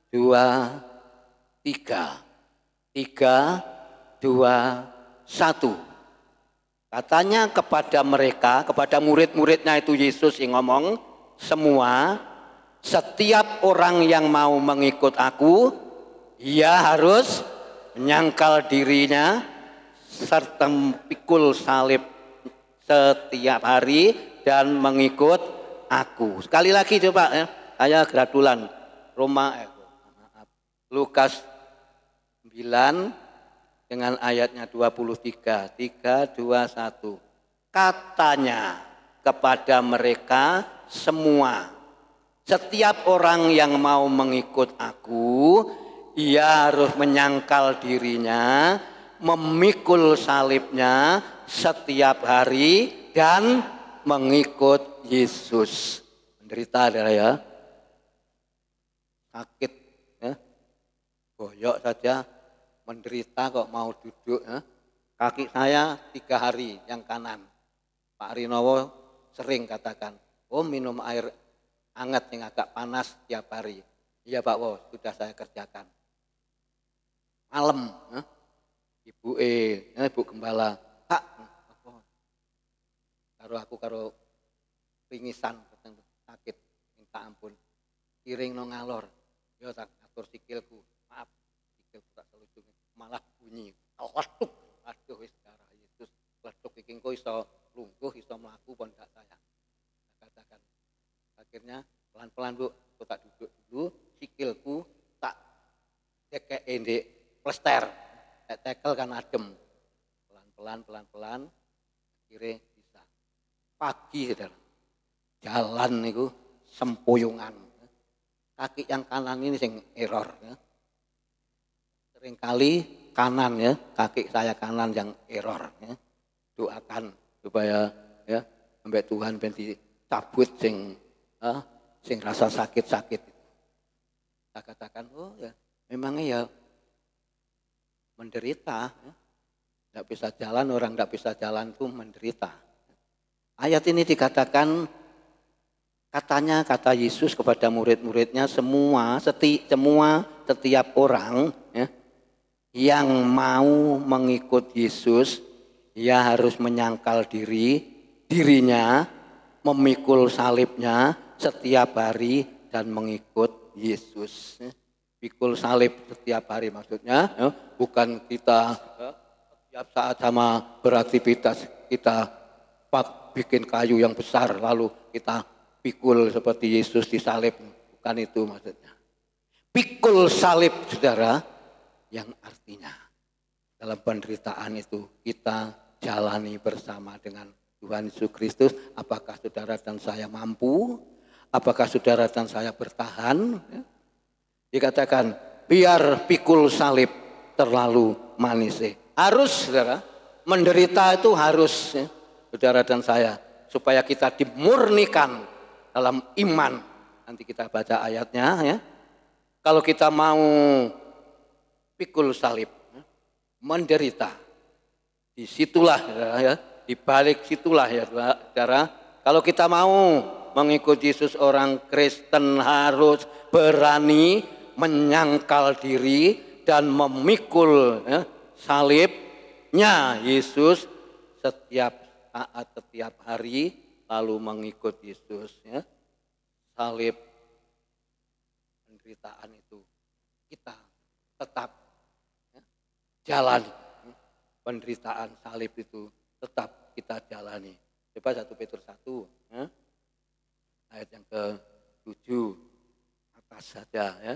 2, 3. 3, 2, 1. Katanya kepada mereka, kepada murid-muridnya itu Yesus yang ngomong, semua, setiap orang yang mau mengikut aku, ia harus menyangkal dirinya, serta pikul salib setiap hari dan mengikut aku. Sekali lagi coba ya, saya gratulan. Lukas 9 dengan ayatnya 23, 3, 2, 1. Katanya kepada mereka semua, setiap orang yang mau mengikut aku, ia harus menyangkal dirinya, memikul salibnya setiap hari dan mengikut Yesus. Menderita adalah ya, sakit ya, boyok saja, menderita kok mau duduk ya. Kaki saya 3 hari yang kanan. Pak Rinowo sering katakan, oh minum air hangat yang agak panas tiap hari. Iya Pak Wo, sudah saya kerjakan. Malam, Ibu Gembala, Pak, karo ringisan sakit, minta ampun. Kiring no ngalor, yo tak atur sikilku, maaf, sikilku tak selujung, malah bunyi, letuk, aduh wis darah Yesus, letuk iki engko iso lungguh, iso mlaku pun gak saya. Katakan, akhirnya pelan-pelan Bu, aku tak duduk dulu, sikilku tak cekek ndek plester, tekel kan adem, pelan-pelan, akhirnya bisa. Pagi saudara, jalan niku sempoyongan, kaki yang kanan ini sing error ya. Seringkali kanan ya, kaki saya kanan yang error ya. Doakan supaya ya sampai Tuhan ben dicabut sing rasa sakit-sakit. Saya katakan, oh ya memangnya ya menderita ya. Tidak bisa jalan, orang tidak bisa jalan itu menderita. Ayat ini dikatakan, katanya kata Yesus kepada murid-muridnya, semua setiap orang ya, yang mau mengikut Yesus, ia harus menyangkal dirinya, memikul salibnya setiap hari dan mengikut Yesus. Pikul salib setiap hari maksudnya, ya, bukan kita setiap saat sama beraktivitas kita bikin kayu yang besar lalu kita pikul seperti Yesus disalib, bukan itu maksudnya. Pikul salib saudara, yang artinya dalam penderitaan itu kita jalani bersama dengan Tuhan Yesus Kristus. Apakah saudara dan saya mampu? Apakah saudara dan saya bertahan? Dikatakan biar pikul salib terlalu manis. Harus saudara, menderita itu harus ya, saudara dan saya, supaya kita dimurnikan dalam iman. Nanti kita baca ayatnya ya. Kalau kita mau pikul salib, menderita, disitulah ya, di balik situlah ya saudara. Kalau kita mau mengikuti Yesus, orang Kristen harus berani menyangkal diri dan memikul ya, salibnya Yesus setiap saat, setiap hari, lalu mengikut Yesus ya. Salib penderitaan itu kita tetap ya, jalan ya. Penderitaan salib itu tetap kita jalani. Coba 1 Petrus 1 ya. Ayat yang ke-7 atas saja ya.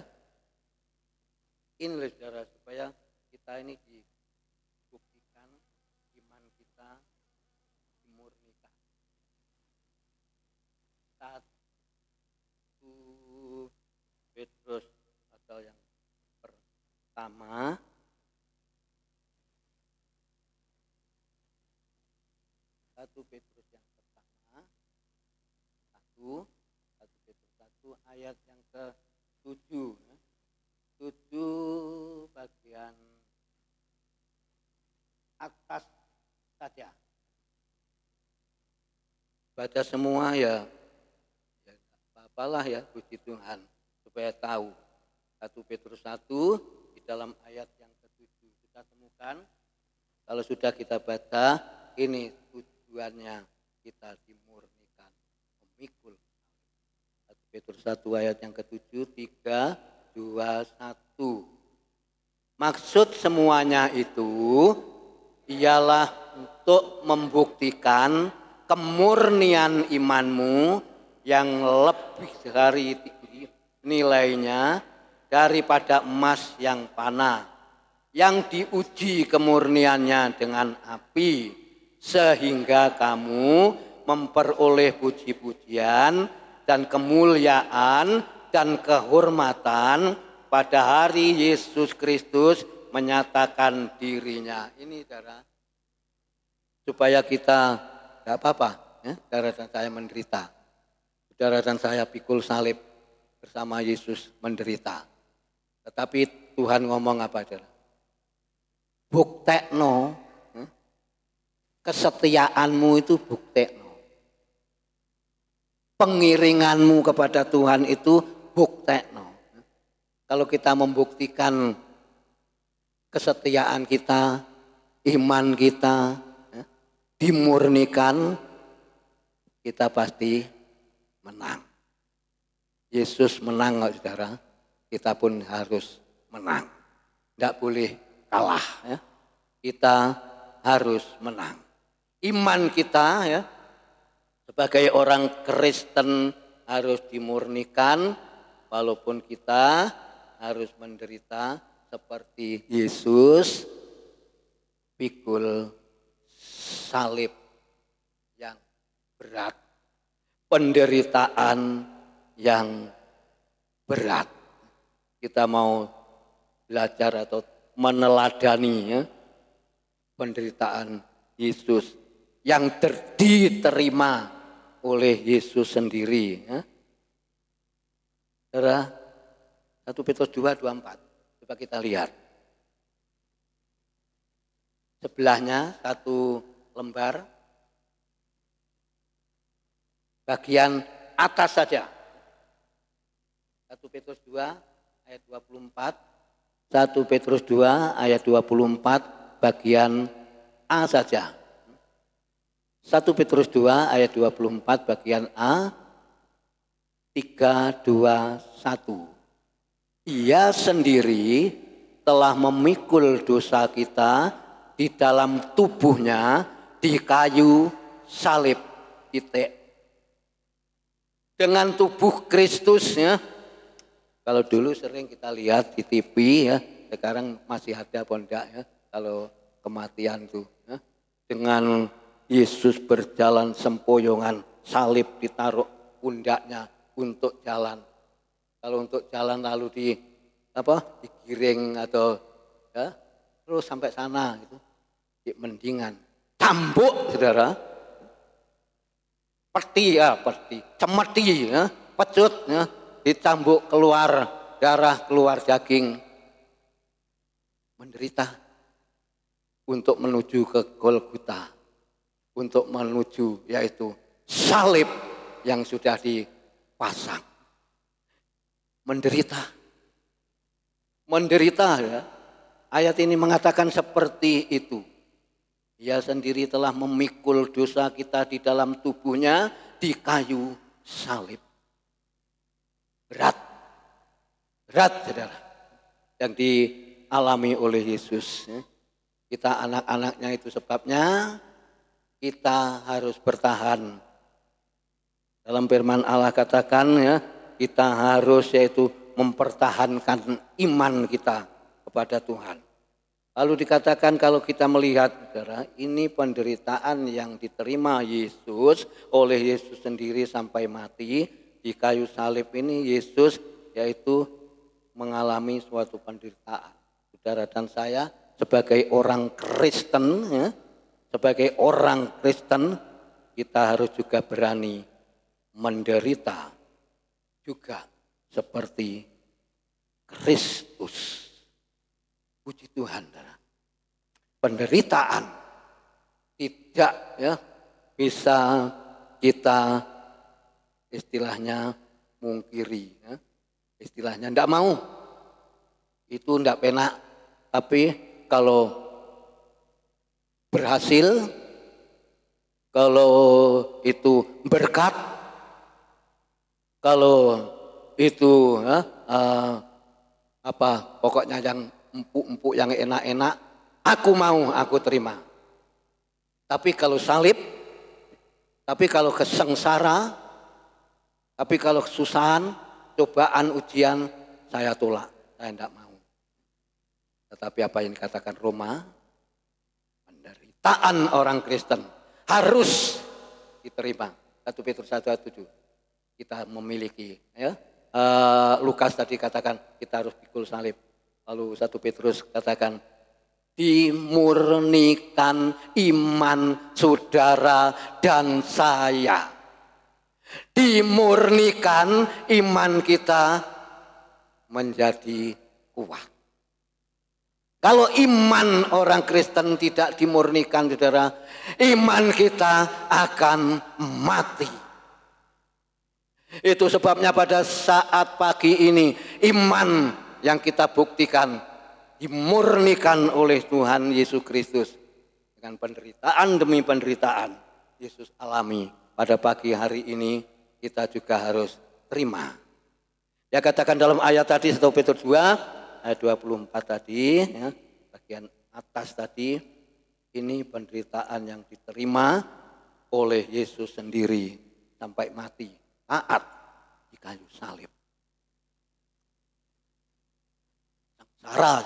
Ini saudara, supaya kita ini dibuktikan iman kita dimurnikan. 1, 1 Petrus yang pertama, 1 Petrus 1 ayat yang ke-7. 7 bagian atas saja. Baca semua ya apa-apalah ya, puji Tuhan, supaya tahu. 1 Petrus 1 di dalam ayat yang ke-7 kita temukan. Kalau sudah kita baca, ini tujuannya kita dimurnikan, memikul. 1 Petrus 1 ayat yang ke-7, 3, 2, 1. Maksud semuanya itu ialah untuk membuktikan kemurnian imanmu yang lebih dari nilainya daripada emas yang panah, yang diuji kemurniannya dengan api, sehingga kamu memperoleh puji-pujian dan kemuliaan dan kehormatan pada hari Yesus Kristus menyatakan dirinya. Ini saudara, supaya kita tidak apa-apa, ya, saudara dan saya menderita. Saudara dan saya pikul salib bersama Yesus menderita. Tetapi Tuhan ngomong apa, saudara? Buktekno, kesetiaanmu itu buktekno. Pengiringanmu kepada Tuhan itu buktekno. Kalau kita membuktikan kesetiaan kita, iman kita, dimurnikan, kita pasti menang. Yesus menang, saudara, kita pun harus menang. Tidak boleh kalah, ya. Kita harus menang. Iman kita, ya, sebagai orang Kristen harus dimurnikan, walaupun kita harus menderita seperti Yesus pikul salib yang berat, penderitaan yang berat. Kita mau belajar atau meneladani, ya, penderitaan Yesus yang diterima oleh Yesus sendiri. Ya. Saudara, 1 Petrus 2:24. Coba kita lihat. Sebelahnya satu lembar, bagian atas saja. 1 Petrus 2 ayat 24. 1 Petrus 2 ayat 24 bagian A saja. 1 Petrus 2 ayat 24 bagian A. 3, 2, 1. Ia sendiri telah memikul dosa kita di dalam tubuhnya di kayu salib. Titik. Dengan tubuh Kristus, ya. Kalau dulu sering kita lihat di TV, ya, sekarang masih ada apa enggak, ya, kalau kematian itu, ya. Dengan Yesus berjalan sempoyongan, salib ditaruh pundaknya untuk jalan. Kalau untuk jalan lalu digiring atau, ya, terus sampai sana gitu, mendingan cambuk, saudara, peti, cemeti, ya, pecut, ya, dicambuk, keluar darah, keluar daging, menderita untuk menuju ke Golgota, untuk menuju yaitu salib yang sudah dipasang. Menderita, ya. Ayat ini mengatakan seperti itu. Ia sendiri telah memikul dosa kita di dalam tubuhnya di kayu salib. Berat, saudara, yang dialami oleh Yesus. Kita anak-anaknya, itu sebabnya kita harus bertahan. Dalam firman Allah katakan, ya, kita harus yaitu mempertahankan iman kita kepada Tuhan. Lalu dikatakan kalau kita melihat, saudara, ini penderitaan yang diterima Yesus oleh Yesus sendiri sampai mati di kayu salib ini, Yesus yaitu mengalami suatu penderitaan. Saudara dan saya sebagai orang Kristen, ya, sebagai orang Kristen kita harus juga berani menderita juga seperti Kristus. Puji Tuhan. Penderitaan tidak bisa kita istilahnya mungkiri. Istilahnya tidak mau. Itu tidak penak. Tapi kalau berhasil, kalau itu berkat, kalau itu pokoknya yang empuk-empuk, yang enak-enak, aku mau, aku terima. Tapi kalau salib, tapi kalau kesengsara, tapi kalau kesusahan, cobaan, ujian, saya tolak, saya tidak mau. Tetapi apa yang dikatakan Roma, penderitaan orang Kristen harus diterima. 1 Petrus 1 ayat 7. Kita memiliki, Lukas tadi katakan kita harus pikul salib. Lalu 1 Petrus katakan dimurnikan iman saudara dan saya. Dimurnikan iman kita menjadi kuat. Kalau iman orang Kristen tidak dimurnikan, saudara, iman kita akan mati. Itu sebabnya pada saat pagi ini iman yang kita buktikan dimurnikan oleh Tuhan Yesus Kristus. Dengan penderitaan demi penderitaan Yesus alami pada pagi hari ini, kita juga harus terima. Ya, katakan dalam ayat tadi 1 Petrus 2 ayat 24 tadi, bagian atas tadi, ini penderitaan yang diterima oleh Yesus sendiri sampai mati taat di kayu salib. Sengsara,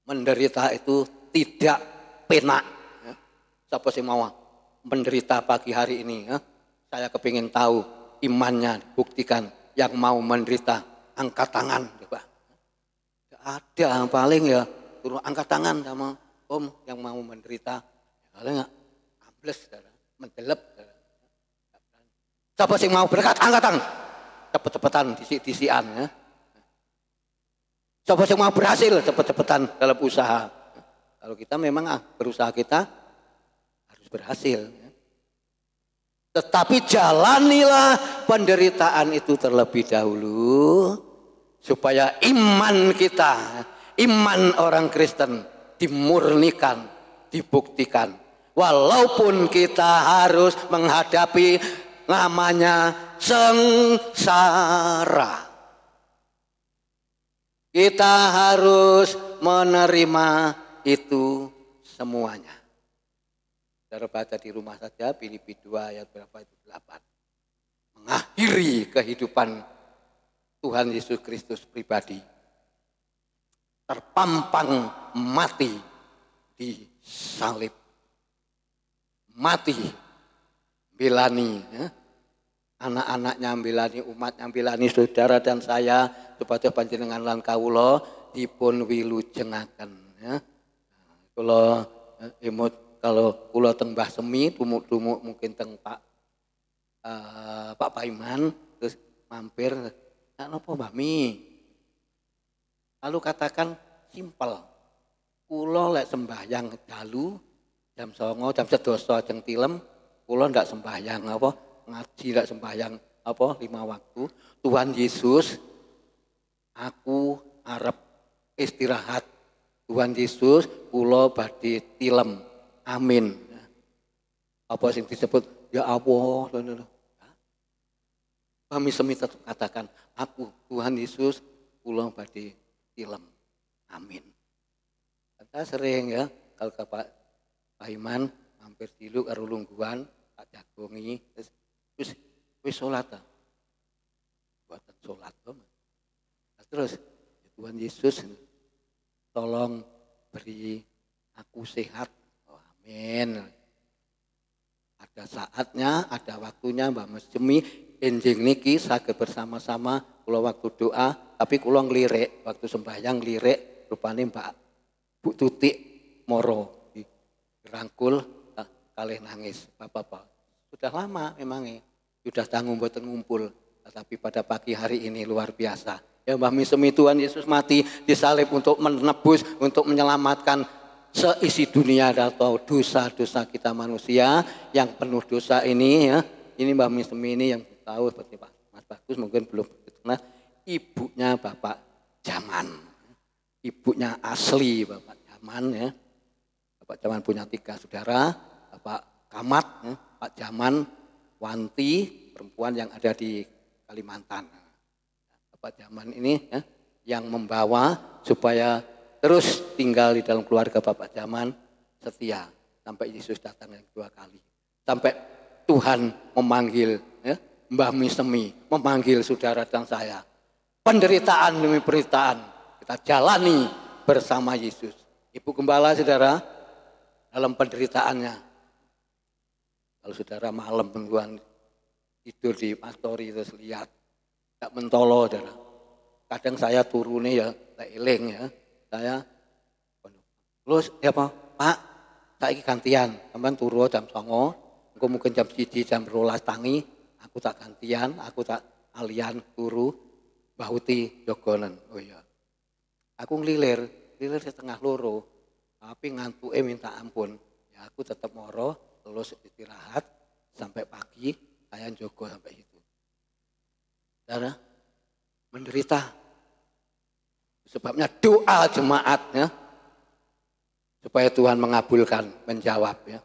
menderita itu tidak penak. Siapa sih mau menderita pagi hari ini? Saya kepingin tahu imannya buktikan. Yang mau menderita angkat tangan, coba. Ada paling ya turun angkat tangan sama om yang mau menderita. Paling nggak ambles, mendelep. Siapa sih mau berkat angkat tangan, cepet-cepetan disi-disian ya. Siapa sih mau berhasil cepet-cepetan dalam usaha. Kalau kita memang berusaha kita harus berhasil. Ya. Tetapi jalanilah penderitaan itu terlebih dahulu. Supaya iman kita, iman orang Kristen dimurnikan, dibuktikan. Walaupun kita harus menghadapi namanya sengsara. Kita harus menerima itu semuanya. Saudara baca di rumah saja Filipi 2 ayat berapa itu 8. Mengakhiri kehidupan Tuhan Yesus Kristus pribadi terpampang mati di salib, mati belani anak-anaknya, belani umatnya, belani saudara dan saya supaya panjenengan lan kawula dipun wilujengaken ya. Kula imut kalau kula teng Mbah Semi tumuk-tumuk mungkin teng Pak Paiman terus mampir napa Mbah Mi. Lalu katakan simpel. Kula lek sembahyang dalu jam 09.00 jam 11.00 jeng tilem kula ndak sembahyang apa ngaji ndak sembahyang apa 5 waktu. Tuhan Yesus aku arep istirahat. Tuhan Yesus kula badhe tilem. Amin. Apa sing disebut ya Allah. Kami semita katakan, aku Tuhan Yesus kula badhe tilem. Amin. Kita sering ya kalau ke Pak Iman mampir diluk karo lungguhan tak jagongi terus wis salat ta. Buatan salat to. Terus Tuhan Yesus tolong beri aku sehat. Oh, amin. Ada saatnya, ada waktunya Mbak Mas Jemi enjing niki saged bersama-sama kula waktu doa, tapi kula nglirik waktu sembahyang nglirik rupane Mbak Bu Tutik moro dirangkul kalih nangis. Bapak, sudah lama memangnya, sudah tanggung mboten ngumpul. Tetapi pada pagi hari ini luar biasa. Ya Mbah Misemi, Tuhan Yesus mati disalib untuk menebus, untuk menyelamatkan seisi dunia atau dosa-dosa kita manusia yang penuh dosa ini ya. Ini Mbah Misemi ini yang tahu seperti Pak Mas Bagus mungkin belum kenal. Ibunya Bapak Jaman. Ibunya asli Bapak Jaman ya. Bapak Jaman punya 3 saudara, Bapak Kamat, ya, Pak Jaman, Wanti, perempuan yang ada di Kalimantan. Bapak Jaman ini ya, yang membawa supaya terus tinggal di dalam keluarga Bapak Jaman setia sampai Yesus datang yang 2 kali. Sampai Tuhan memanggil ya, Mbah Misemi, memanggil saudara dan saya. Penderitaan demi penderitaan kita jalani bersama Yesus. Ibu Gembala saudara dalam penderitaannya. Kalau saudara malam mingguan tidur di pastori terus lihat tak mentolo saudara. Kadang saya turunnya ya eling ya. Saya lu siapa? Pak, saya gantian. Sampeyan turu jam 09.00, engko mungkin jam 1 jam 12 tangi, aku tak gantian, aku tak alian turu Bahuti jogonen. Oh iya. Aku ngelilir setengah loro. Tapi ngantuke minta ampun. Ya aku tetap moro, terus istirahat sampai pagi, saya jogo sampai itu. Saudara, menderita. Sebabnya doa jemaatnya supaya Tuhan mengabulkan, menjawab ya.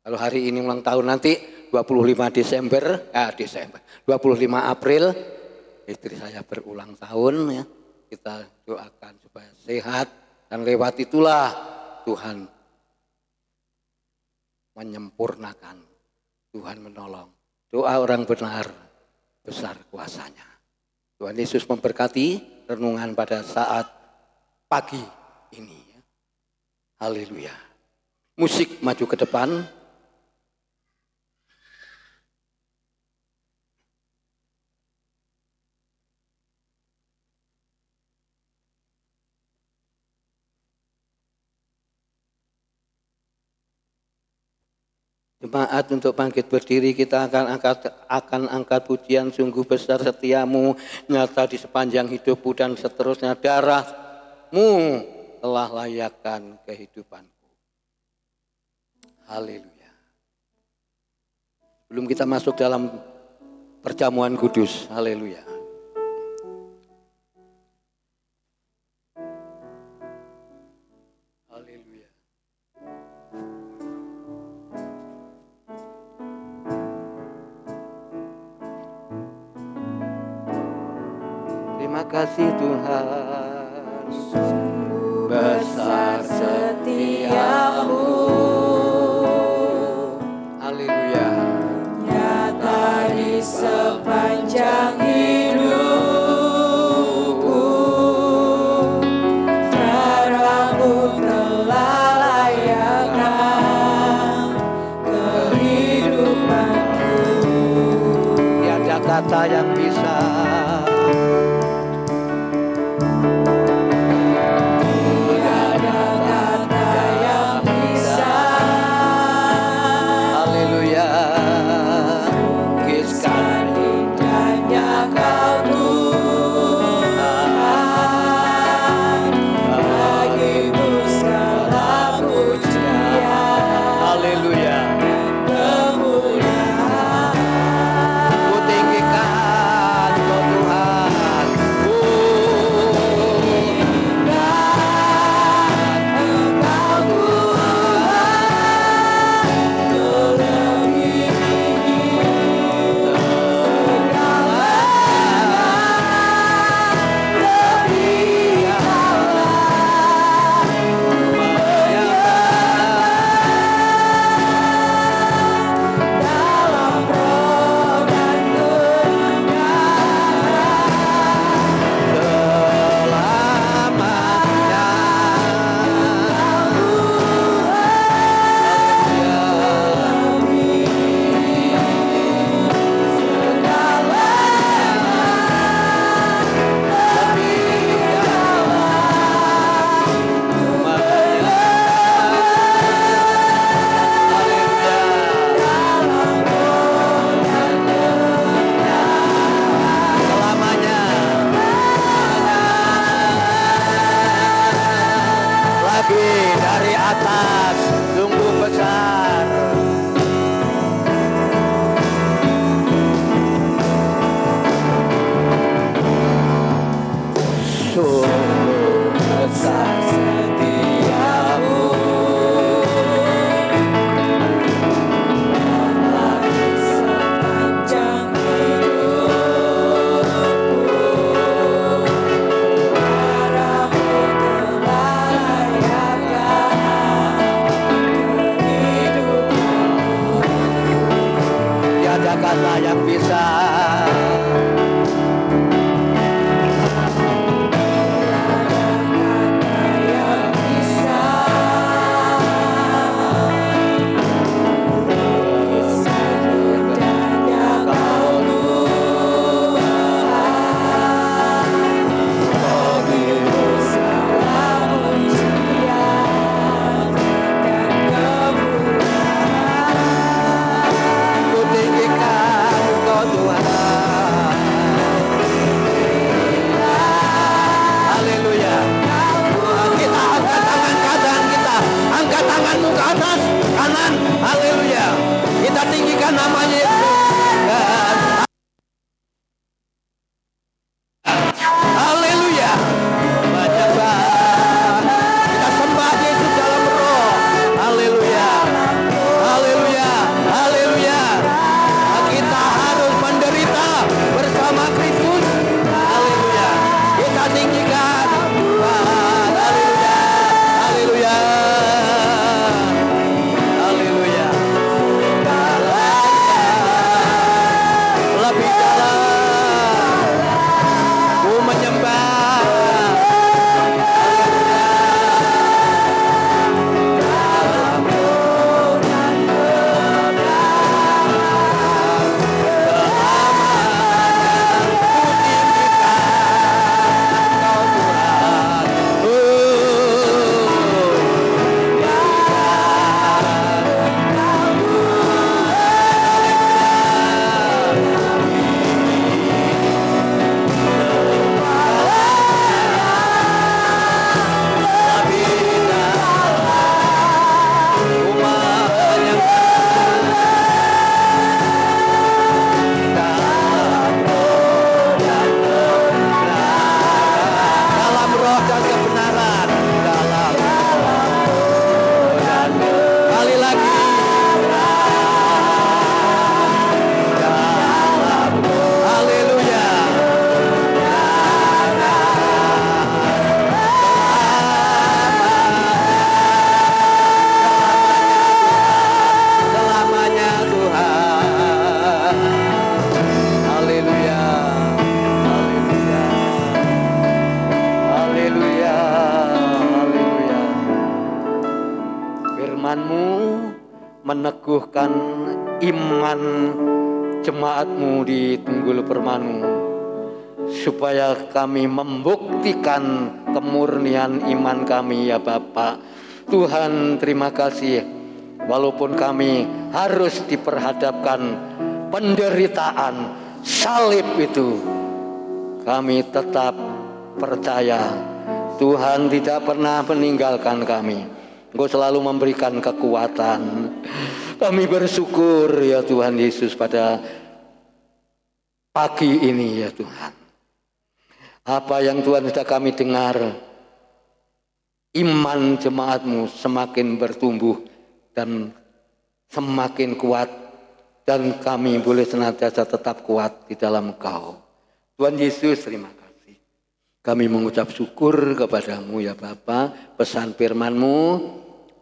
Kalau hari ini ulang tahun nanti 25 April istri saya berulang tahun ya. Kita doakan supaya sehat dan lewat itulah Tuhan menyempurnakan, Tuhan menolong. Doa orang benar besar kuasanya. Tuhan Yesus memberkati renungan pada saat pagi ini. Haleluya. Musik maju ke depan. Jemaat untuk bangkit berdiri, kita akan angkat pujian sungguh besar setiamu nyata di sepanjang hidupku dan seterusnya darahmu telah layakkan kehidupanku. Haleluya. Belum kita masuk dalam perjamuan kudus. Haleluya. Terima kasih Tuhan, besar setiamu. Haleluya. Nyata di sepanjang hidupku, darahmu telah layakkan kehidupanku. Tiada kata yang bisa tinggikan yang bisa. Meneguhkan iman jemaat-Mu di Tunggul Permanu, supaya kami membuktikan kemurnian iman kami ya Bapak. Tuhan terima kasih, walaupun kami harus diperhadapkan penderitaan salib itu, kami tetap percaya Tuhan tidak pernah meninggalkan kami. Engkau selalu memberikan kekuatan. Kami bersyukur ya Tuhan Yesus pada pagi ini ya Tuhan. Apa yang Tuhan sudah kami dengar, iman jemaat-Mu semakin bertumbuh dan semakin kuat, dan kami boleh senantiasa tetap kuat di dalam Engkau. Tuhan Yesus terima kasih. Kami mengucap syukur kepada-Mu ya Bapa. Pesan firman-Mu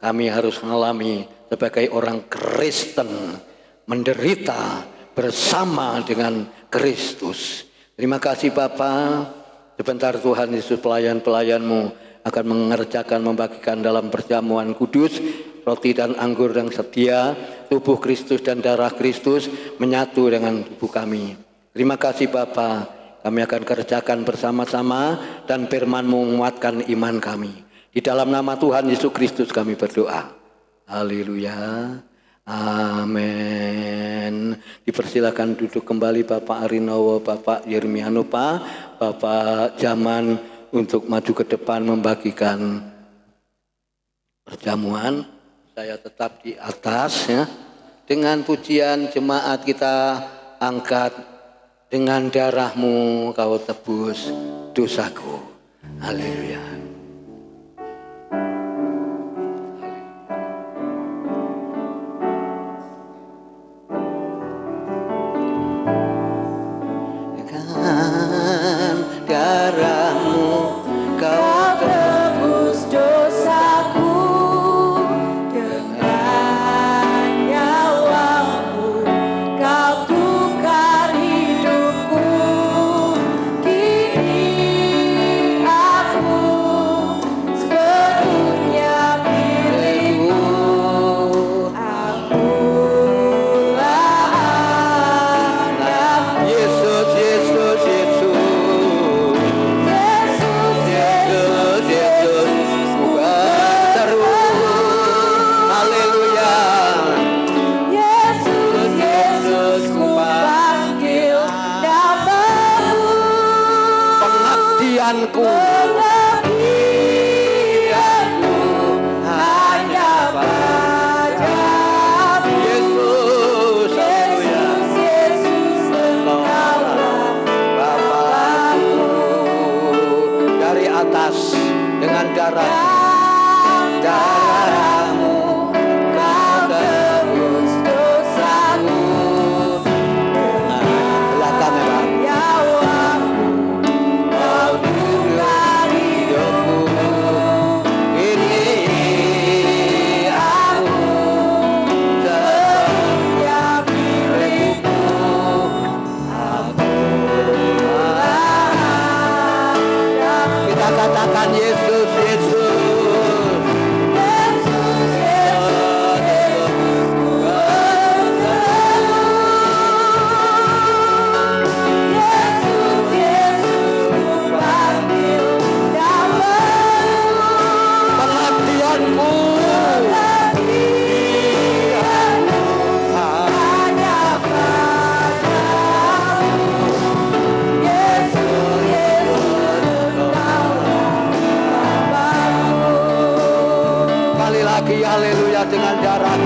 kami harus mengalami sebagai orang Kristen, menderita bersama dengan Kristus. Terima kasih Bapa. Sebentar Tuhan Yesus pelayan-pelayan-Mu akan mengerjakan, membagikan dalam perjamuan kudus roti dan anggur yang setia, tubuh Kristus dan darah Kristus menyatu dengan tubuh kami. Terima kasih Bapa. Kami akan kerjakan bersama-sama dan firman-Mu menguatkan iman kami. Di dalam nama Tuhan Yesus Kristus kami berdoa. Haleluya. Amin. Dipersilakan duduk kembali Bapak Arinowo, Bapak Yermianopa, Bapak Jaman untuk maju ke depan membagikan perjamuan. Saya tetap di atas ya. Dengan pujian jemaat kita angkat, dengan darah-Mu Kau tebus dosaku. Haleluya. Kau dengan darahmu kau tebus dosaku. Belakangnya Pak. Kau juga hidupku. Ini aku sepenuhnya milikmu. Kita katakan Yesus, Yesus. Haleluya dengan darah.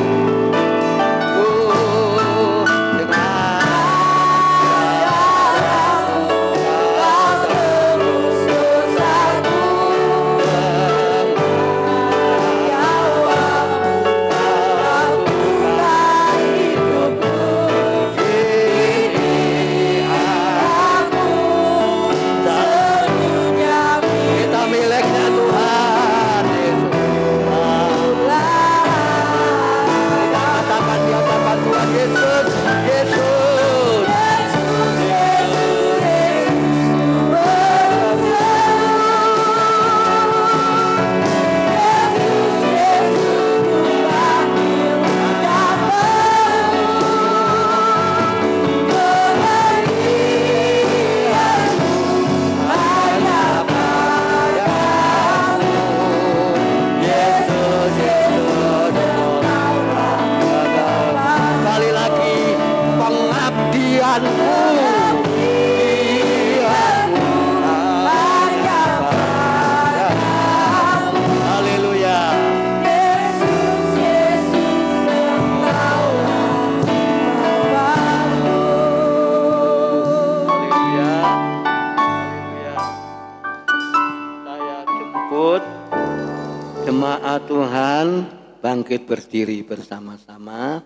Jemaat Tuhan, bangkit berdiri bersama-sama.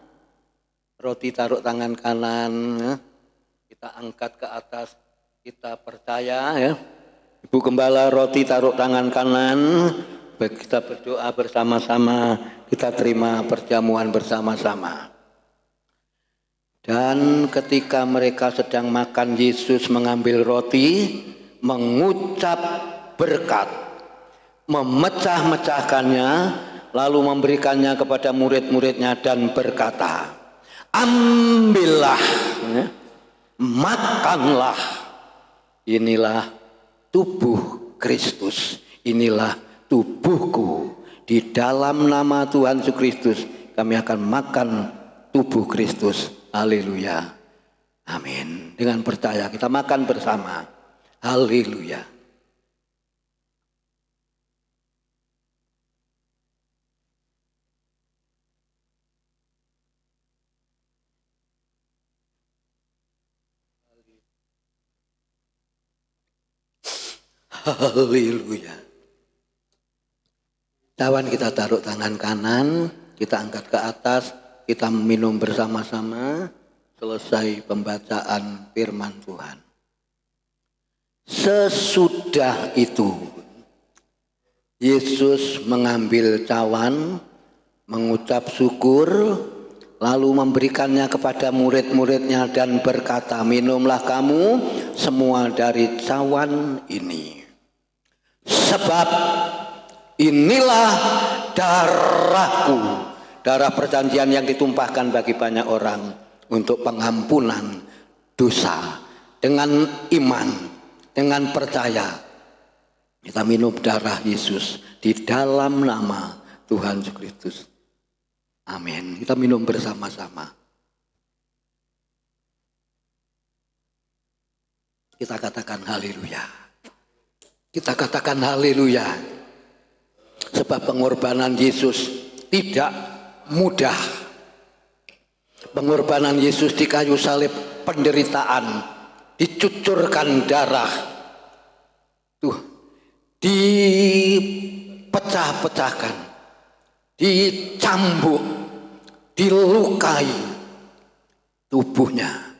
Roti taruh tangan kanan, ya. Kita angkat ke atas, kita percaya ya. Ibu Gembala, roti taruh tangan kanan. Kita berdoa bersama-sama, kita terima perjamuan bersama-sama. Dan ketika mereka sedang makan, Yesus mengambil roti, mengucap berkat, memecah-mecahkannya, lalu memberikannya kepada murid-muridnya dan berkata, ambillah, makanlah, inilah tubuh Kristus, inilah tubuhku. Di dalam nama Tuhan Yesus Kristus kami akan makan tubuh Kristus. Haleluya, amin. Dengan percaya kita makan bersama. Haleluya. Haleluya. Cawan kita taruh tangan kanan, kita angkat ke atas, kita minum bersama-sama selesai pembacaan firman Tuhan. Sesudah itu Yesus mengambil cawan, mengucap syukur, lalu memberikannya kepada murid-muridnya dan berkata, minumlah kamu semua dari cawan ini. Sebab inilah darahku, darah perjanjian yang ditumpahkan bagi banyak orang untuk pengampunan dosa. Dengan iman, dengan percaya, kita minum darah Yesus di dalam nama Tuhan Yesus Kristus. Amin. Kita minum bersama-sama. Kita katakan haleluya. Kita katakan haleluya. Sebab pengorbanan Yesus tidak mudah. Pengorbanan Yesus di kayu salib, penderitaan, dicucurkan darah. Tuh, dipecah-pecahkan, dicambuk, dilukai tubuhnya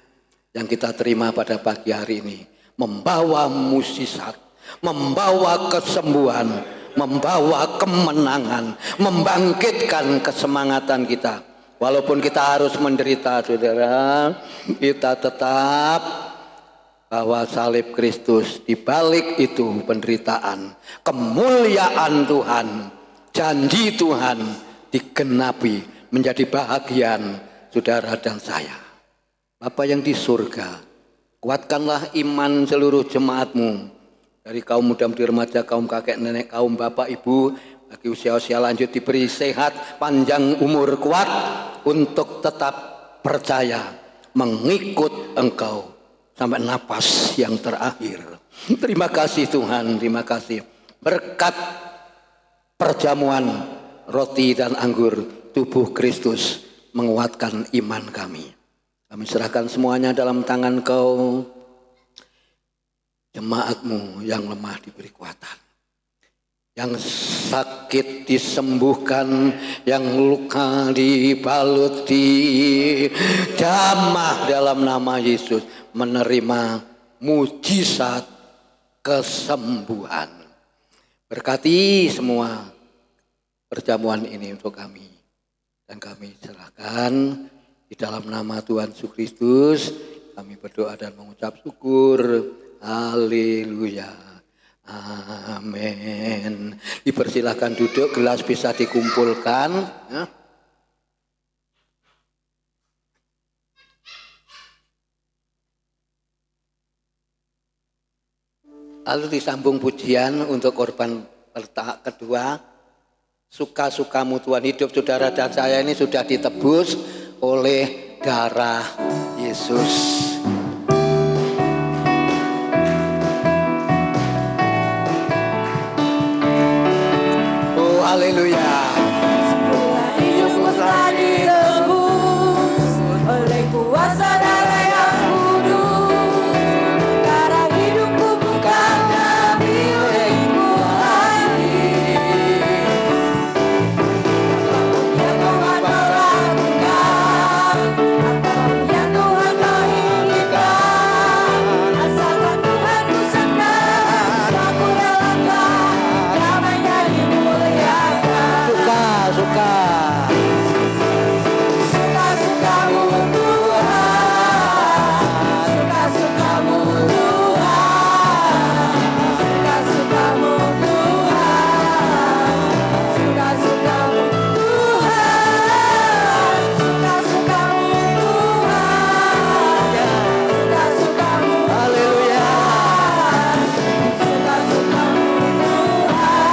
yang kita terima pada pagi hari ini, membawa mukjizat, membawa kesembuhan, membawa kemenangan, membangkitkan kesemangatan kita. Walaupun kita harus menderita, saudara, kita tetap bahwa salib Kristus, di balik itu penderitaan, kemuliaan Tuhan, janji Tuhan digenapi menjadi bahagian saudara dan saya. Bapa yang di surga, kuatkanlah iman seluruh jemaatmu, dari kaum muda, mudi, remaja, kaum kakek nenek, kaum bapak ibu, bagi usia-usia lanjut diberi sehat, panjang umur, kuat untuk tetap percaya mengikut Engkau sampai napas yang terakhir. Terima kasih Tuhan, terima kasih. Berkat perjamuan roti dan anggur tubuh Kristus menguatkan iman kami. Kami serahkan semuanya dalam tangan Kau. Jemaatmu yang lemah diberi kekuatan, yang sakit disembuhkan, yang luka dibaluti, jamah dalam nama Yesus, menerima mujizat kesembuhan. Berkati semua perjamuan ini untuk kami, dan kami serahkan di dalam nama Tuhan Yesus Kristus. Kami berdoa dan mengucap syukur. Haleluya. Amin. Dipersilahkan duduk, gelas bisa dikumpulkan. Lalu disambung pujian untuk korban kedua. Suka-sukamu Tuhan, hidup saudara dan saya ini sudah ditebus oleh darah Yesus. Oh, haleluya. Hidupku telah ditebus oleh kuasa darah yang kudus. Sekarang hidupku bukannya milikku lagi. Yang Tuhan mau lakukan, yang Tuhan mau inginkan, asalkan Tuhan ku senang, aku relakan, namanya dimuliakan. Suka. Suka-sukamu Tuhan, suka-sukamu Tuhan, suka-sukamu Tuhan, suka-sukamu Tuhan, suka-sukamu Tuhan, suka-sukamu Haleluya. suka-sukamu Tuhan,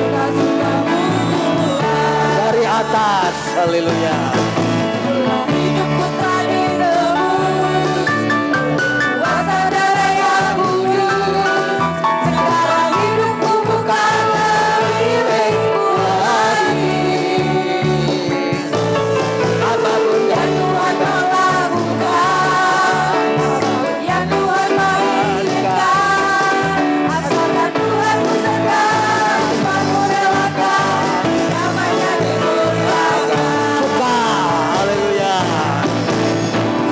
suka-sukamu Dari atas, haleluya. hidupku telah ditebus kuasa darah yang kudus. Sekarang hidupku bukanlah milikku lagi. Apapun Yang Tuhan mau lakukan, yang Tuhan mau inginkan, asalkan Tuhan ku senang, aku relakan, namanya dimuliakan. suka, haleluya.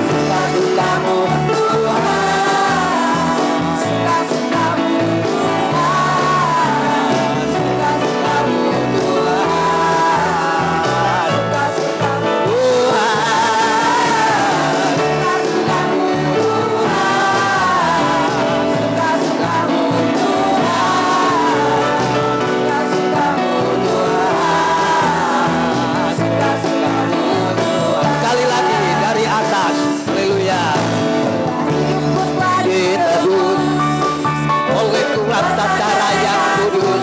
Suka-sukamu Tuhan, suka-sukamu Tuhan, suka-sukamu Tuhan, suka-sukamu Tuhan, suka-sukamu Tuhan, suka-sukamu Tuhan, suka-sukamu Tuhan, suka-sukamu Tuhan. Sekali lagi dari atas, haleluya. Hidupku telah Ditebus oleh kuasa darah yang kudus.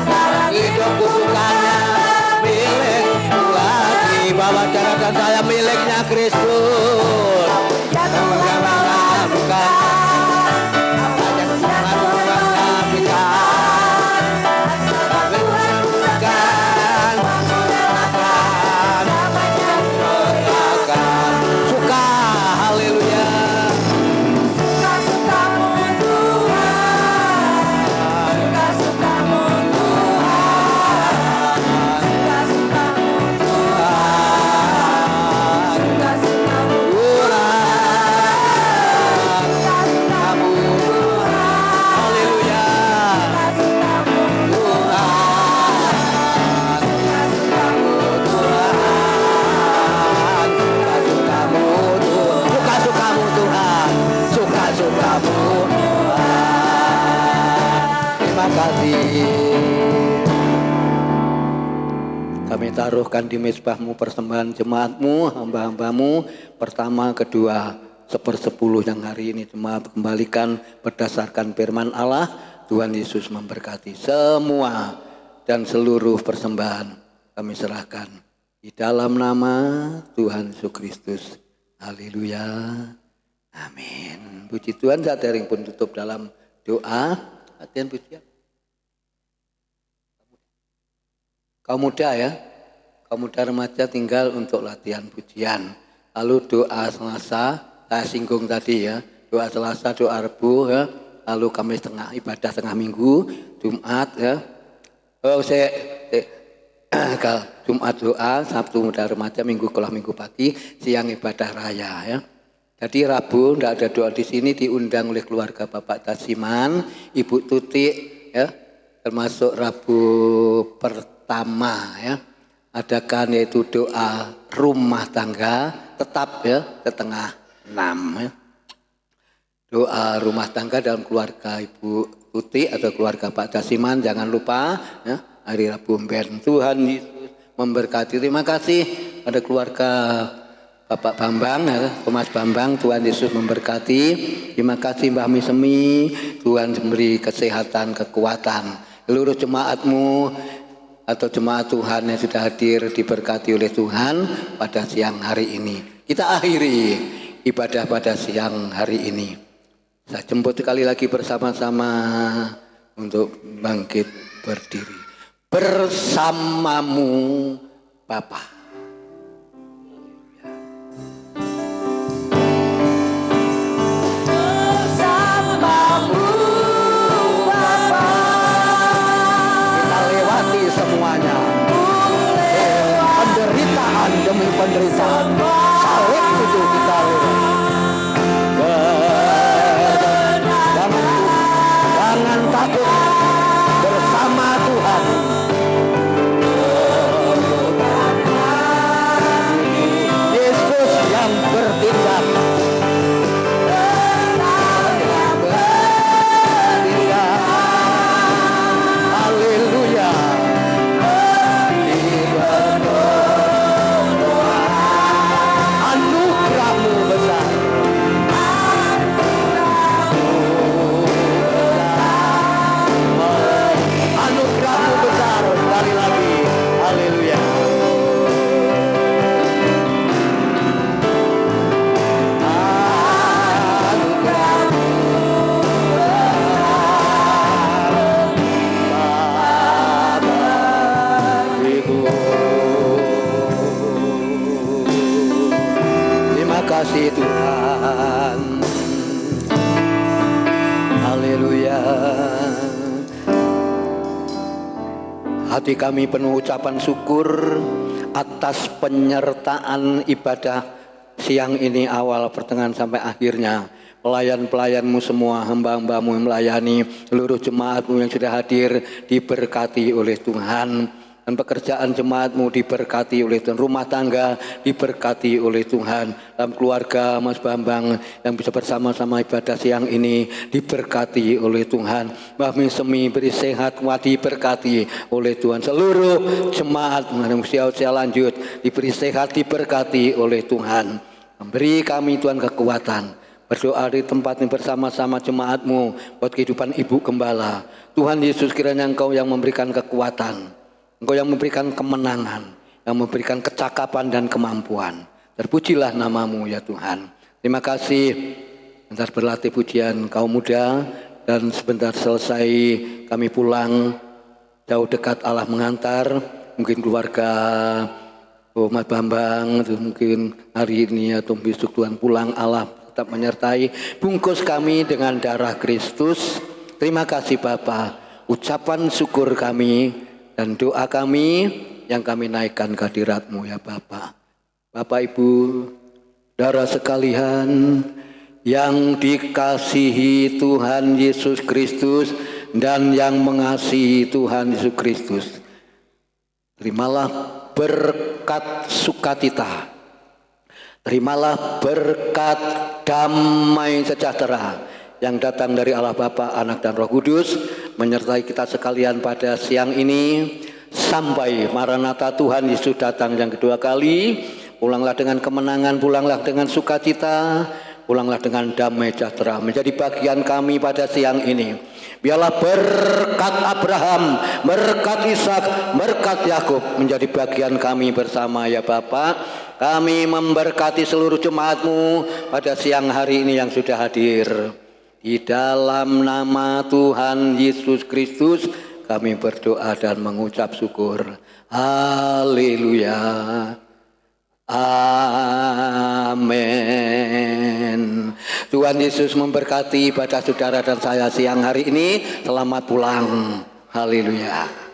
sekarang Hidupku bukannya milikku lagi, bahwa darah dan saya miliknya Kristus. yang Tuhan mau Bukan apa yang Tuhan mau lakukan. asalkan Tuhan ku Bukan aku relakan, namanya akan suka, haleluya. suka-sukamu Tuhan, suka-sukamu Terima kasih. Kami taruhkan di mezbahmu persembahan jemaatmu, hamba-hambamu, pertama, kedua, 1/10 yang hari ini jemaat kembalikan berdasarkan firman Allah. Tuhan Yesus memberkati semua dan seluruh persembahan kami serahkan di dalam nama Tuhan Yesus Kristus. Haleluya. Amin. Puji Tuhan, saat daring pun tutup dalam doa. Latihan pujian. Kaum muda ya, kaum muda remaja tinggal untuk latihan pujian. Lalu doa Selasa, saya singgung tadi ya, doa Selasa, doa Rebu ya. Lalu Kamis tengah ibadah tengah minggu, Jumat ya. Jumat doa, Sabtu muda remaja, Minggu kelah Minggu pagi, siang ibadah raya ya. Jadi Rabu tidak ada doa di sini, diundang oleh keluarga Bapak Tasiman, Ibu Tuti ya, termasuk Rabu pertama ya, adakan yaitu doa rumah tangga tetap ya setengah 6 ya. Doa rumah tangga dalam keluarga Ibu Tuti atau keluarga Pak Tasiman, jangan lupa ya, hari Rabu Ben. Tuhan Yesus memberkati. Terima kasih pada keluarga Bapak Bambang, ya, Mas Bambang, Tuhan Yesus memberkati. Terima kasih Mbah Misemi, Tuhan memberi kesehatan, kekuatan. Seluruh jemaatmu atau jemaat Tuhan yang sudah hadir diberkati oleh Tuhan pada siang hari ini. Kita akhiri ibadah pada siang hari ini. Saya jemput sekali lagi bersama-sama untuk bangkit berdiri. Bersamamu Bapa. Semuanya penderitaan demi penderitaan, salib itu kita jangan takut, bersama Tuhan. Yesus yang bertindak. Haleluya. Kasih Tuhan, haleluya. Hati kami penuh ucapan syukur atas penyertaan ibadah siang ini, awal, pertengahan sampai akhirnya. Pelayan-pelayanmu semua, hamba-hambamu yang melayani, seluruh jemaatmu yang sudah hadir diberkati oleh Tuhan. Dan pekerjaan jemaatmu diberkati oleh Tuhan, rumah tangga diberkati oleh Tuhan, dalam keluarga Mas Bambang yang bisa bersama-sama ibadah siang ini diberkati oleh Tuhan. Mbah Misemi beri sehat, diberkati oleh Tuhan. Seluruh jemaat yang usia lanjut diberi sehat, diberkati oleh Tuhan. Memberi kami Tuhan kekuatan. Berdoa di tempat ini bersama-sama jemaatmu buat kehidupan Ibu Gembala. Tuhan Yesus, kiranya Engkau yang memberikan kekuatan, Engkau yang memberikan kemenangan, yang memberikan kecakapan dan kemampuan. Terpujilah namamu ya Tuhan. Terima kasih. Sebentar berlatih pujian kaum muda dan sebentar selesai kami pulang. Jauh dekat Allah mengantar. Mungkin keluarga Mas Bambang, mungkin hari ini atau besok Tuhan pulang, Allah tetap menyertai. Bungkus kami dengan darah Kristus. Terima kasih Bapa. Ucapan syukur kami dan doa kami yang kami naikkan ke hadirat-Mu ya Bapa. Bapak Ibu, saudara sekalian yang dikasihi Tuhan Yesus Kristus dan yang mengasihi Tuhan Yesus Kristus, terimalah berkat sukacita, terimalah berkat damai sejahtera yang datang dari Allah Bapa, Anak dan Roh Kudus menyertai kita sekalian pada siang ini sampai Maranatha Tuhan Yesus datang yang kedua kali. Pulanglah dengan kemenangan, pulanglah dengan sukacita, pulanglah dengan damai sejahtera menjadi bagian kami pada siang ini. Biarlah berkat Abraham, berkat Ishak, berkat Yakub menjadi bagian kami bersama ya Bapa. Kami memberkati seluruh jemaat-Mu pada siang hari ini yang sudah hadir. Di dalam nama Tuhan Yesus Kristus kami berdoa dan mengucap syukur. Haleluya. Amin. Tuhan Yesus memberkati pada saudara dan saya siang hari ini. Selamat pulang. Haleluya.